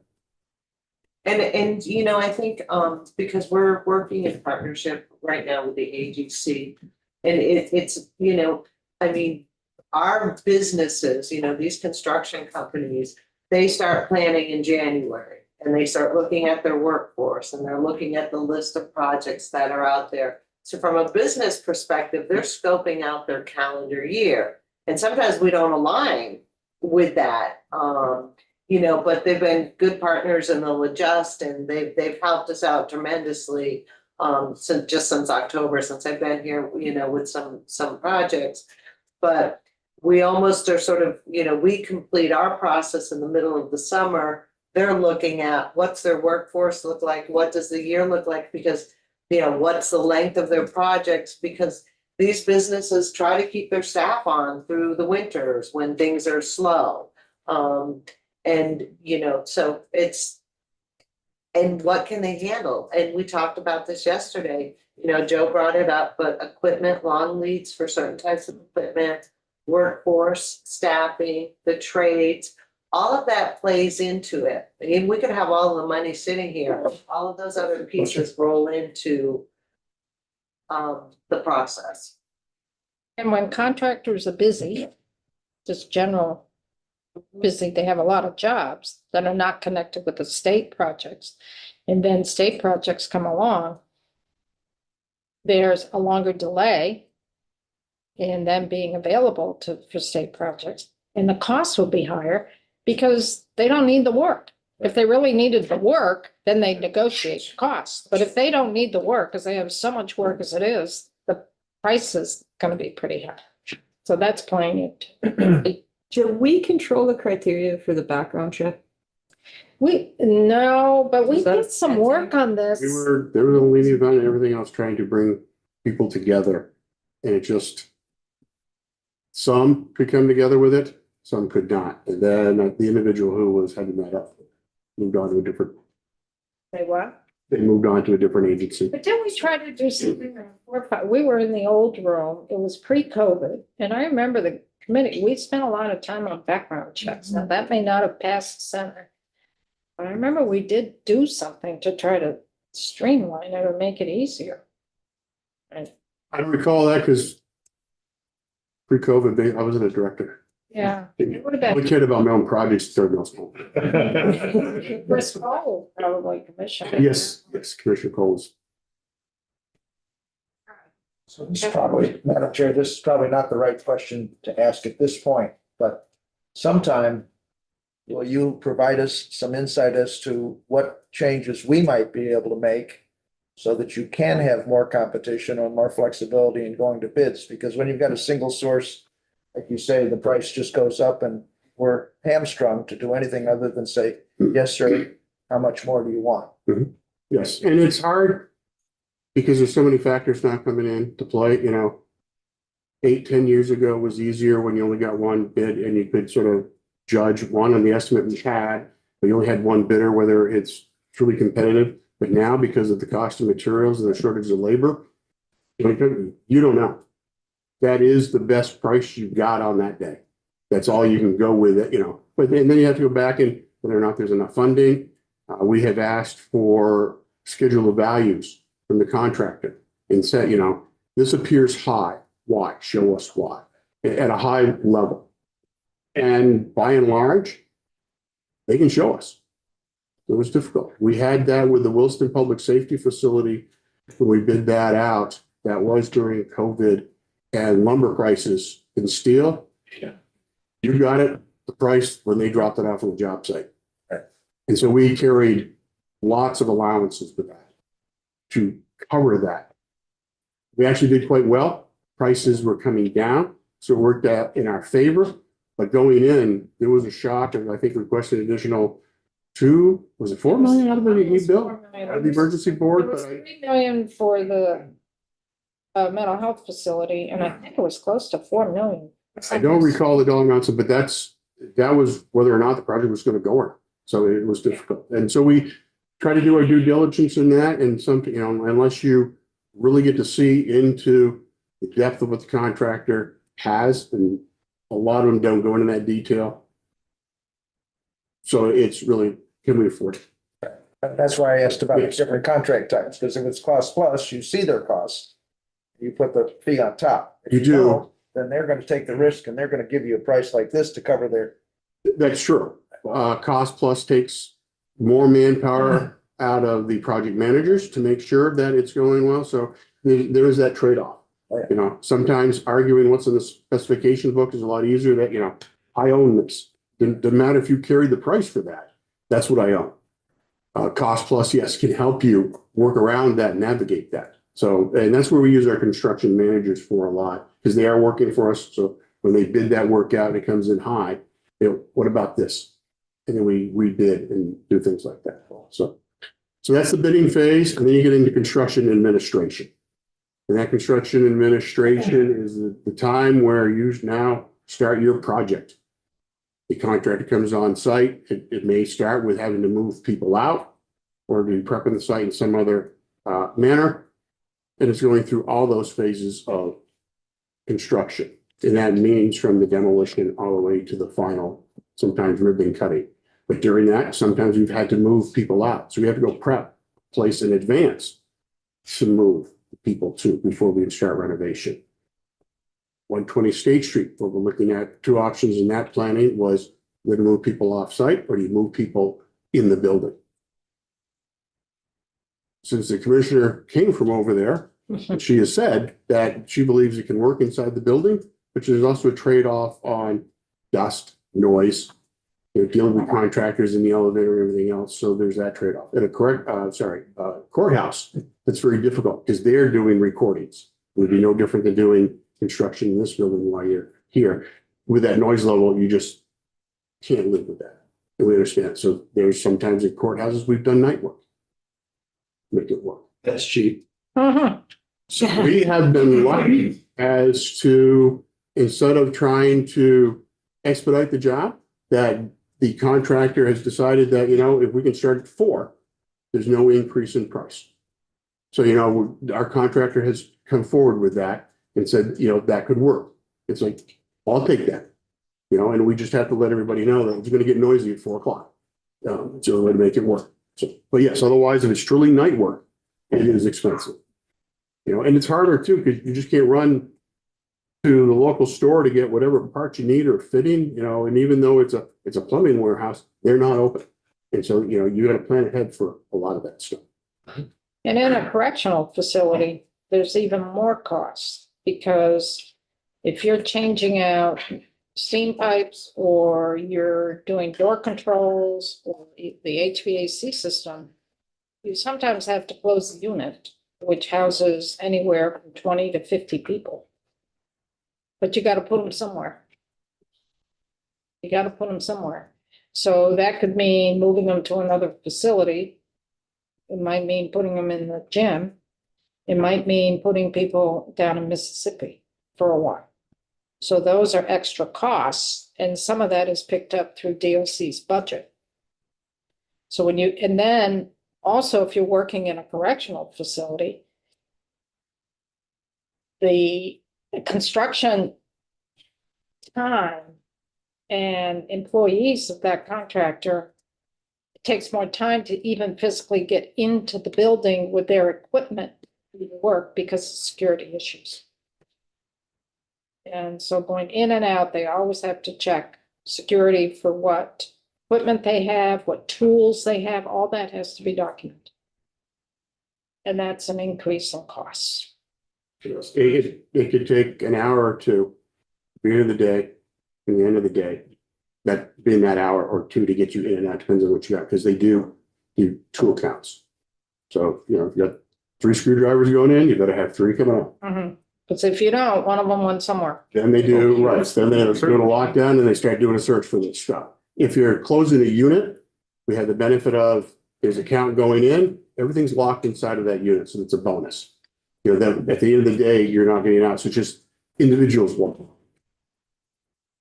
And I think because we're working in partnership right now with the AGC, and it's our businesses, these construction companies, they start planning in January and they start looking at their workforce and they're looking at the list of projects that are out there. So from a business perspective, they're scoping out their calendar year, and sometimes we don't align with that. But they've been good partners and they'll adjust, and they've helped us out tremendously since October, since I've been here, with some projects. But we almost are sort of, we complete our process in the middle of the summer. They're looking at what's their workforce look like, what does the year look like, because what's the length of their projects, because these businesses try to keep their staff on through the winters when things are slow. So and what can they handle? And we talked about this yesterday, Joe brought it up, but equipment, long leads for certain types of equipment, workforce, staffing, the trades, all of that plays into it. I mean, we could have all the money sitting here, all of those other pieces roll into the process. And when contractors are busy, just general busy, they have a lot of jobs that are not connected with the state projects. And then state projects come along, there's a longer delay in them being available for state projects. And the costs will be higher because they don't need the work. If they really needed the work, then they negotiate costs. But if they don't need the work, because they have so much work as it is, the price is going to be pretty high. So that's playing it. Do we control the criteria for the background check? No, but we Is that did some work on this. There was a leading event and everything else trying to bring people together. And it just, Some could come together with it, some could not. And then the individual who was heading that up moved on to a different, Say what? they moved on to a different agency. But didn't we try to do something? We were in the old room. It was pre-COVID. And I remember the committee, we spent a lot of time on background checks. Now, that may not have passed the Senate. But I remember we did do something to try to streamline it or make it easier. And, I don't recall that because pre-COVID, I wasn't a director. yeah, it would have I been cared about my own projects during those moments. Chris Cole, probably commissioner. Yes, Commissioner Coles. So this is probably, Madam Chair, this is probably not the right question to ask at this point, but sometime will you provide us some insight as to what changes we might be able to make so that you can have more competition or more flexibility in going to bids? Because when you've got a single source, like you say, the price just goes up and we're hamstrung to do anything other than say, yes, sir, how much more do you want? Yes, and it's hard because there's so many factors now coming in to play, 8, 10 years ago was easier when you only got one bid and you could sort of judge one on the estimate we had, but you only had one bidder, whether it's truly competitive. But now, because of the cost of materials and the shortage of labor, you don't know. That is the best price you've got on that day. That's all you can go with it, But then you have to go back and whether or not there's enough funding. We have asked for schedule of values from the contractor and said, this appears high. Why? Show us why at a high level. And by and large, they can show us. It was difficult. We had that with the Williston Public Safety Facility when we bid that out. That was during COVID and lumber prices in steel. Yeah. You got it, the price when they dropped it off on the job site. And so we carried lots of allowances for that to cover that. We actually did quite well. Prices were coming down, so it worked out in our favor. But going in, there was a shock, and I think requested additional $4 million out of the bill? Out of the emergency It board? was But I- $3 million for the mental health facility, and I think it was close to 4 million. I don't recall the dollar amounts, but that was whether or not the project was going to go or not. So it was difficult. And so we try to do our due diligence in that and unless you really get to see into the depth of what the contractor has, and a lot of them don't go into that detail. So it's really, can we afford it? That's why I asked about the Yes. different contract types, because if it's cost plus, you see their costs. You put the fee on top. If You do. don't, then they're gonna take the risk and they're gonna give you a price like this to cover their. That's true. Cost plus takes more manpower out of the project managers to make sure that it's going well. So there is that trade-off. Sometimes arguing what's in the specification book is a lot easier that, I own this. Doesn't matter if you carry the price for that. That's what I own. Cost plus, yes, can help you work around that, navigate that. So, and that's where we use our construction managers for a lot because they are working for us. So when they bid that work out and it comes in high, what about this? And then we bid and do things like that. So that's the bidding phase. And then you get into construction administration. And that construction administration is the time where you now start your project. The contractor comes on site. It may start with having to move people out or be prepping the site in some other manner. And it's going through all those phases of construction. And that means from the demolition all the way to the final, sometimes ribbon cutting. But during that, sometimes we've had to move people out. So we have to go prep, place in advance to move people to before we start renovation. 120 State Street, what we're looking at, two options in that planning was whether to move people off site or do you move people in the building? Since the commissioner came from over there, she has said that she believes it can work inside the building, but there's also a trade-off on dust, noise, dealing with contractors in the elevator and everything else. So there's that trade-off. And a courthouse, that's very difficult because they're doing recordings. It would be no different than doing construction in this building while you're here. With that noise level, you just can't live with that. And we understand. So there's sometimes at courthouses, we've done night work. Make it work. That's cheap. Uh-huh. So we have been lucky as to instead of trying to expedite the job, that the contractor has decided that, if we can start at 4, there's no increase in price. So, our contractor has come forward with that and said, that could work. It's like, I'll take that, and we just have to let everybody know that it's going to get noisy at 4 o'clock. It's the only way to make it work. So, but yes, otherwise, if it's truly night work, it is expensive. And it's harder too, because you just can't run to the local store to get whatever parts you need or fitting, and even though it's a plumbing warehouse, they're not open. And so, you got to plan ahead for a lot of that stuff. And in a correctional facility, there's even more costs because if you're changing out steam pipes or you're doing door controls or the HVAC system, you sometimes have to close the unit, which houses anywhere from 20 to 50 people. But you got to put them somewhere. You got to put them somewhere. So that could mean moving them to another facility. It might mean putting them in the gym. It might mean putting people down in Mississippi for a while. So those are extra costs, and some of that is picked up through DOC's budget. So and then also if you're working in a correctional facility, the construction time and employees of that contractor, it takes more time to even physically get into the building with their equipment to work because of security issues. And so going in and out, they always have to check security for what equipment they have, what tools they have, all that has to be documented. And that's an increase in costs. It could take an hour or two, beginning of the day, and the end of the day, that being that hour or two to get you in and out, depends on what you got, because they do tool counts. So, if you got 3 screwdrivers going in, you better have 3 coming out. Because if you don't, one of them went somewhere. Then they do, right, then they're doing a lockdown and they start doing a search for this stuff. If you're closing a unit, we have the benefit of, there's a count going in, everything's locked inside of that unit, so it's a bonus. That at the end of the day, you're not getting out, so it's just individuals walk.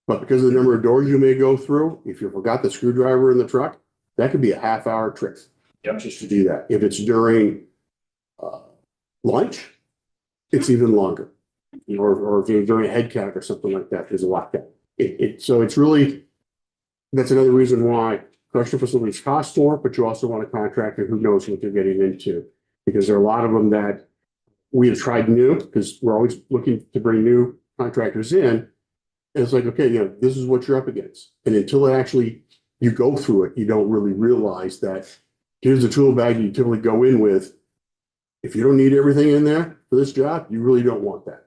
But because of the number of doors you may go through, if you forgot the screwdriver in the truck, that could be a half-hour trip. Just to do that. If it's during lunch, it's even longer. Or if you're doing a head count or something like that, there's a lockdown. So it's really, that's another reason why correctional facilities cost more, but you also want a contractor who knows what they're getting into. Because there are a lot of them that we have tried new, because we're always looking to bring new contractors in. And it's like, okay, this is what you're up against. And until you go through it, you don't really realize that here's the tool bag you typically go in with. If you don't need everything in there for this job, you really don't want that.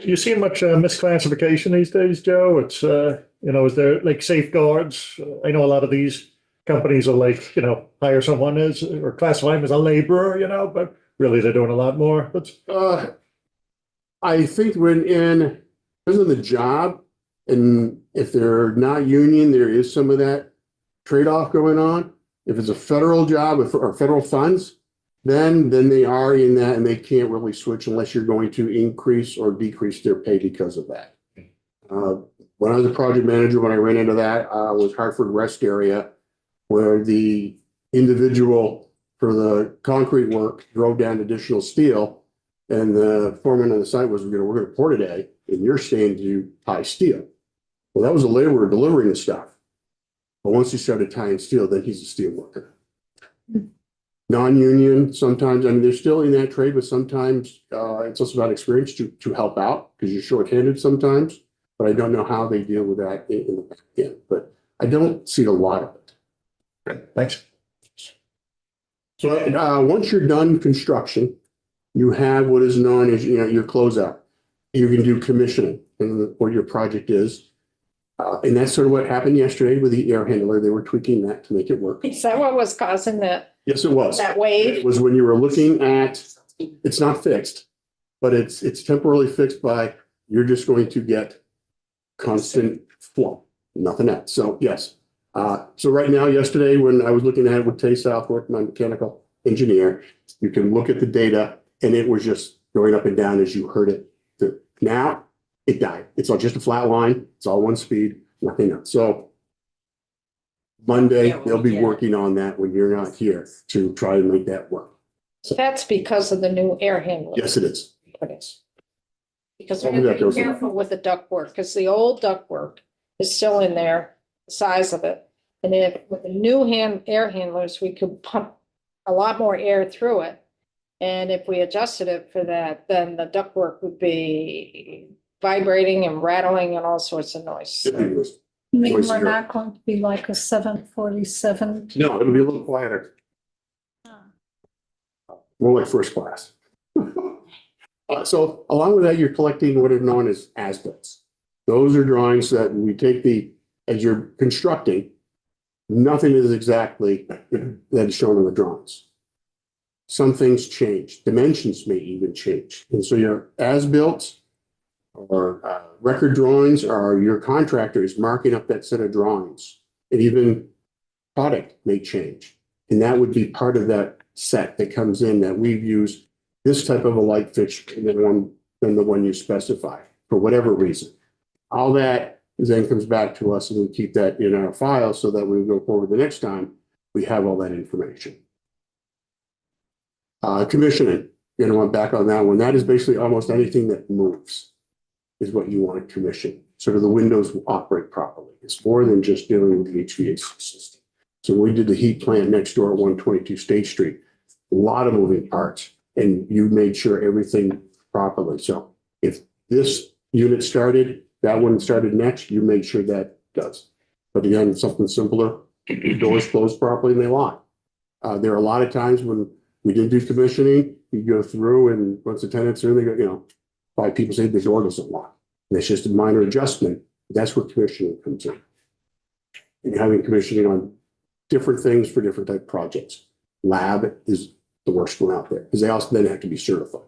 You see much misclassification these days, Joe? It's, is there like safeguards? I know a lot of these companies will hire someone as, or classify them as a laborer, but really they're doing a lot more. But I think because of the job, and if they're not union, there is some of that trade-off going on. If it's a federal job or federal funds, then they are in that and they can't really switch unless you're going to increase or decrease their pay because of that. When I was a project manager, when I ran into that, was Hartford Rest area, where the individual for the concrete work drove down additional steel, and the foreman on the site was, we're going to pour today, and you're staying to tie steel. Well, that was a laborer delivering the stuff. But once he started tying steel, then he's a steel worker. Non-union, sometimes, they're still in that trade, but sometimes it's also about experience to help out, because you're shorthanded sometimes. But I don't know how they deal with that in the back end. But I don't see a lot of it. okay, thanks. So once you're done construction, you have what is known as your closeout. You can do commissioning, and what your project is. And that's sort of what happened yesterday with the air handler. They were tweaking that to make it work. Is that what was causing that Yes, it was. wave? It was when you were looking at, it's not fixed, but it's temporarily fixed by, you're just going to get constant flow, nothing else. So yes. So right now, yesterday, when I was looking at it with Tay Southwick, my mechanical engineer, you can look at the data and it was just going up and down as you heard it. The Now, it died. It's all just a flat line. It's all one speed, nothing else. So Monday, they'll be working on that when you're not here to try to make that work. That's because of the new air handler. Yes, it is. Because Tell we're me that gonna goes be in. careful with the ductwork, because the old ductwork is still in there, the size of it. And if with the new air handlers, we could pump a lot more air through it. And if we adjusted it for that, then the ductwork would be vibrating and rattling and all sorts of noise. I mean, Voice we're zero. not going to be like a 747. No, it'll be a little quieter, more like first class. So along with that, you're collecting what are known as as-bills. Those are drawings that we take as you're constructing, nothing is exactly that is shown on the drawings. Some things change, dimensions may even change. And so your as-built or record drawings are your contractor is marking up that set of drawings. And even product may change. And that would be part of that set that comes in that we've used this type of a light fixture than the one you specify for whatever reason. All that then comes back to us and we keep that in our file so that when we go forward the next time, we have all that information. Commissioning, you're gonna want back on that one. That is basically almost anything that moves is what you want to commission. So that the windows will operate properly. It's more than just dealing with the HVAC system. So we did the heat plant next door at 122 State Street. A lot of moving parts and you made sure everything properly. So if this unit started, that one started next, you made sure that does. But again, something simpler, the doors closed properly and they lock. There are a lot of times when we did do commissioning, you go through and once the tenants are in, they go, you know, 5 people say the door doesn't lock. And it's just a minor adjustment. That's where commissioning comes in. And you're having commissioning on different things for different type projects. Lab is the worst one out there because they also then have to be certified.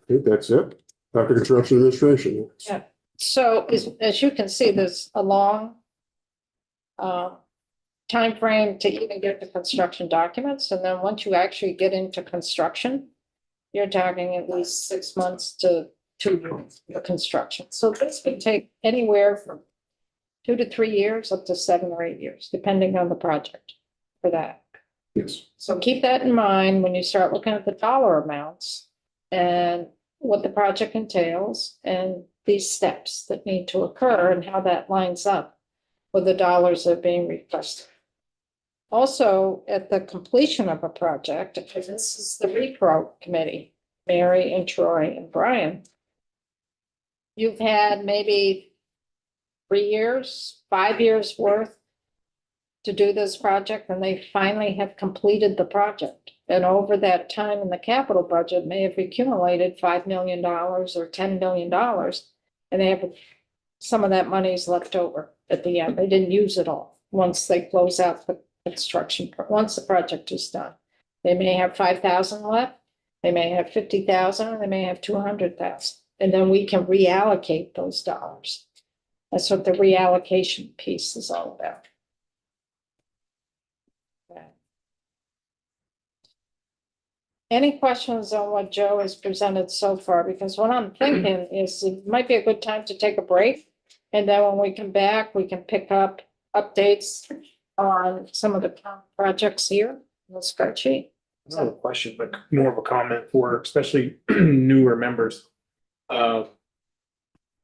I think that's it. Dr. Construction Administration. Yeah. So as you can see, there's a long timeframe to even get the construction documents. And then once you actually get into construction, you're talking at least 6 months to 2 years for construction. So this could take anywhere from 2 to 3 years up to 7 or 8 years, depending on the project for that. Yes. So keep that in mind when you start looking at the dollar amounts and what the project entails and these steps that need to occur and how that lines up with the dollars that are being requested. Also, at the completion of a project, and this is the repro committee, Mary and Troy and Brian. You've had maybe 3 years, 5 years worth to do this project, and they finally have completed the project. And over that time in the capital budget may have accumulated $5 million or $10 million. And they have some of that money is left over at the end. They didn't use it all once they close out the construction, once the project is done. They may have 5,000 left, they may have 50,000, or they may have 200,000. And then we can reallocate those dollars. That's what the reallocation piece is all about. Okay. Any questions on what Joe has presented so far? Because what I'm thinking is it might be a good time to take a break. And then when we come back, we can pick up updates on some of the projects here in the spreadsheet. Not a question, but more of a comment for especially newer members.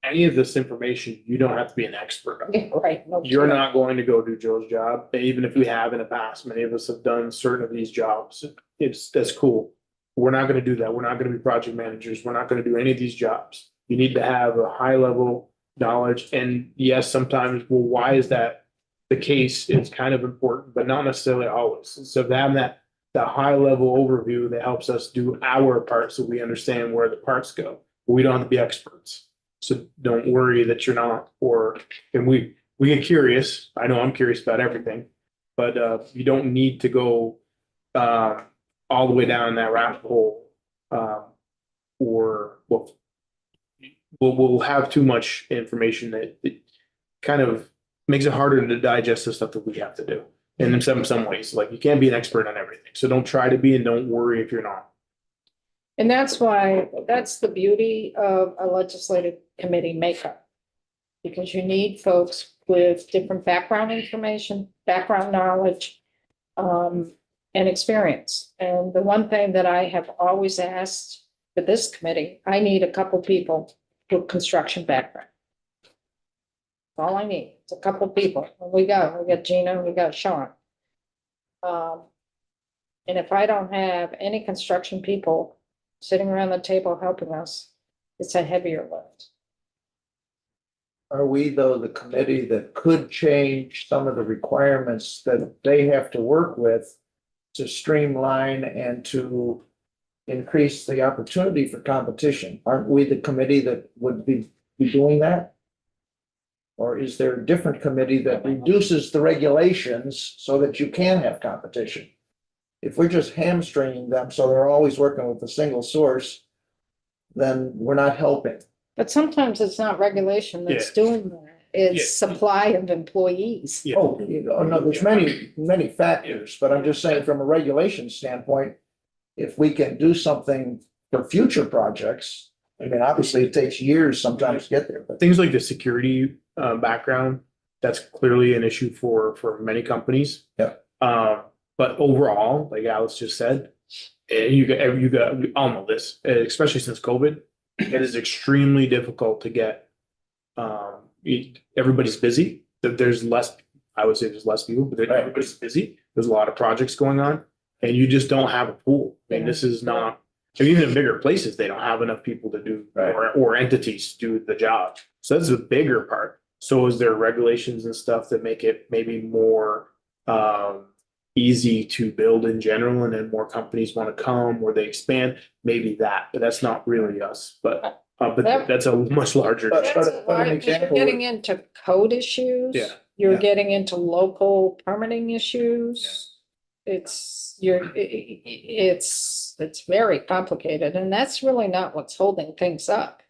Any of this information, you don't have to be an expert on. Right. no You're kidding. not going to go do Joe's job, even if we have in the past. Many of us have done certain of these jobs. That's cool. We're not going to do that. We're not going to be project managers. We're not going to do any of these jobs. You need to have a high level knowledge. And yes, sometimes, well, why is that the case? It's kind of important, but not necessarily always. So having that high level overview that helps us do our part so we understand where the parts go. We don't have to be experts. So don't worry that you're not, and we get curious. I know I'm curious about everything, but you don't need to go all the way down that rabbit hole, or we'll have too much information that it kind of makes it harder to digest the stuff that we have to do. And in some ways, like you can't be an expert on everything. So don't try to be, and don't worry if you're not. And that's why, that's the beauty of a legislative committee makeup. Because you need folks with different background information, background knowledge, and experience. And the one thing that I have always asked for this committee, I need a couple people with construction background. All I need, is a couple people. And we got Gina, we got Sean. And if I don't have any construction people sitting around the table helping us, it's a heavier lift. Are we though the committee that could change some of the requirements that they have to work with to streamline and to increase the opportunity for competition? Aren't we the committee that would be doing that? Or is there a different committee that reduces the regulations so that you can have competition? If we're just hamstringing them so they're always working with a single source, then we're not helping. But sometimes it's not regulation that's Yeah. doing that. It's supply of employees. Yeah. Oh, no, there's many factors, but I'm just saying from a regulation standpoint, if we can do something for future projects, I mean, obviously it takes years sometimes to get there, but. Things like the security background, that's clearly an issue for many companies. Yeah. But overall, like Alice just said, we all know this, especially since COVID, it is extremely difficult to get. Everybody's busy. There's less, I would say there's less people, but everybody's busy. There's a lot of projects going on, and you just don't have a pool. I mean, this is not. And even in bigger places, they don't have enough people to do, or entities to do the job. So that's the bigger part. So is there regulations and stuff that make it maybe more easy to build in general, and then more companies want to come or they expand? Maybe that, but that's not really us. But that's a much larger. But- That's but an You're example getting into code issues. Yeah. You're Yeah. getting into local permitting issues. It's very complicated, and that's really not what's holding things up.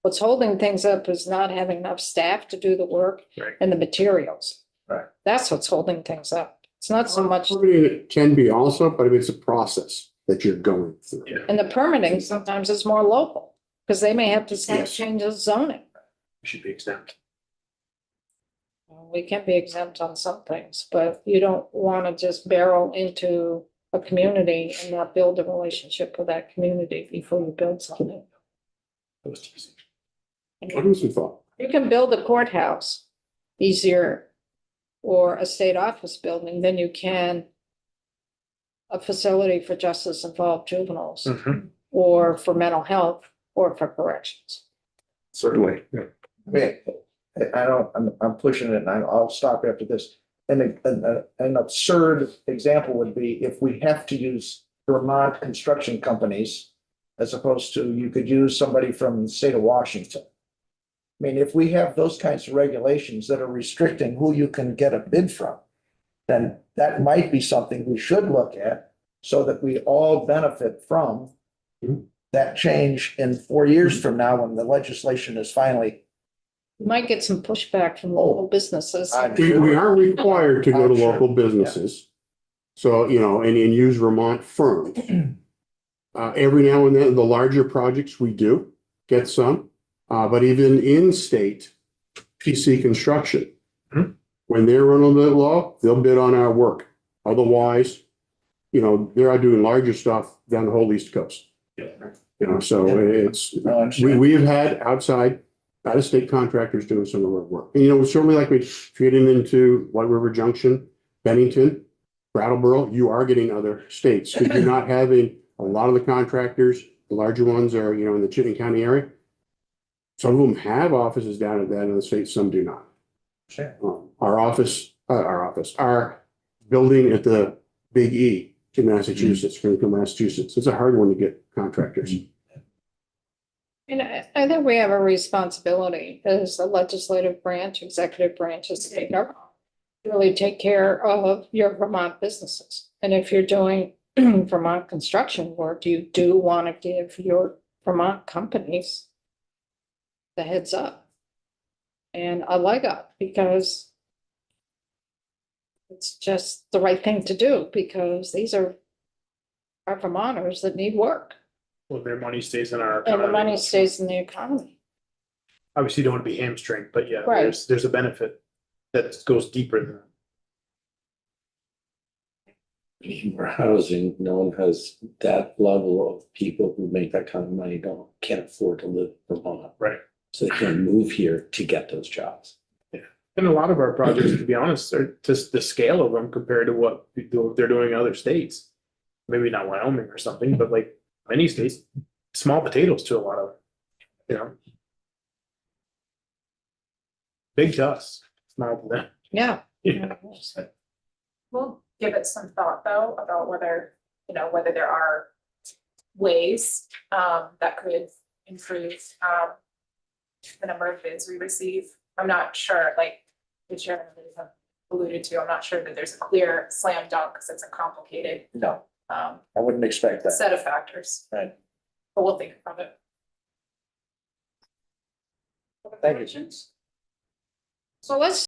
What's holding things up is not having enough staff to do the work Right. and the materials. Right. That's what's holding things up. It's not so much, It can be also, but it's a process that you're going through. Yeah. and the permitting sometimes is more local, because they may have to Yes. change the zoning. Should be exempt. We can be exempt on some things, but you don't want to just barrel into a community and not build a relationship with that community before you build something. That was easy. What was your thought? You can build a courthouse easier or a state office building than you can a facility for justice involved juveniles or for mental health or for corrections. Certainly. I mean, I'm pushing it and I'll stop after this. An absurd example would be if we have to use Vermont construction companies as opposed to you could use somebody from the state of Washington. I mean, if we have those kinds of regulations that are restricting who you can get a bid from, then that might be something we should look at so that we all benefit from that change in 4 years from now when the legislation is finally. You might get some pushback from local businesses. We are required to go to I'm sure. local businesses. So, and use Vermont firms. Every now and then, the larger projects we do get some, but even in-state PC construction, when they're running the law, they'll bid on our work. Otherwise, they're out doing larger stuff down the whole East Coast. So we have had out-of-state contractors doing some of our work. And, certainly like we getting into White River Junction, Bennington, Brattleboro, you are getting other states. Because you're not having a lot of the contractors, the larger ones are, in the Chittenden County area. Some of them have offices down at that in the state, some do not. Sure. Our building at the Big E in Massachusetts, Springfield, Massachusetts, it's a hard one to get contractors. And I think we have a responsibility as a legislative branch, executive branch, of state government, to really take care of your Vermont businesses. And if you're doing Vermont construction work, you do want to give your Vermont companies the heads up and a leg up, because it's just the right thing to do, because these are our Vermonters that need work. Well, their money stays in our and the economy. money stays in the economy. Obviously, you don't want to be hamstringed, but yeah, Right. there's a benefit that goes deeper than that. For housing, no one has that level of people who make that kind of money, can't afford to live in Vermont. Right. So they can't move here to get those jobs. And a lot of our projects, to be honest, are just the scale of them compared to what they're doing in other states. Maybe not Wyoming or something, but like many states, small potatoes to a lot of, you know. Big to us, small to them. Yeah. Yeah. We'll give it some thought though, about whether, whether there are ways that could improve the number of bids we receive. I'm not sure, like the chairman alluded to, I'm not sure that there's a clear slam dunk because it's a complicated No, I wouldn't expect that. set of factors. Right. But we'll think about it. Thank you. So let's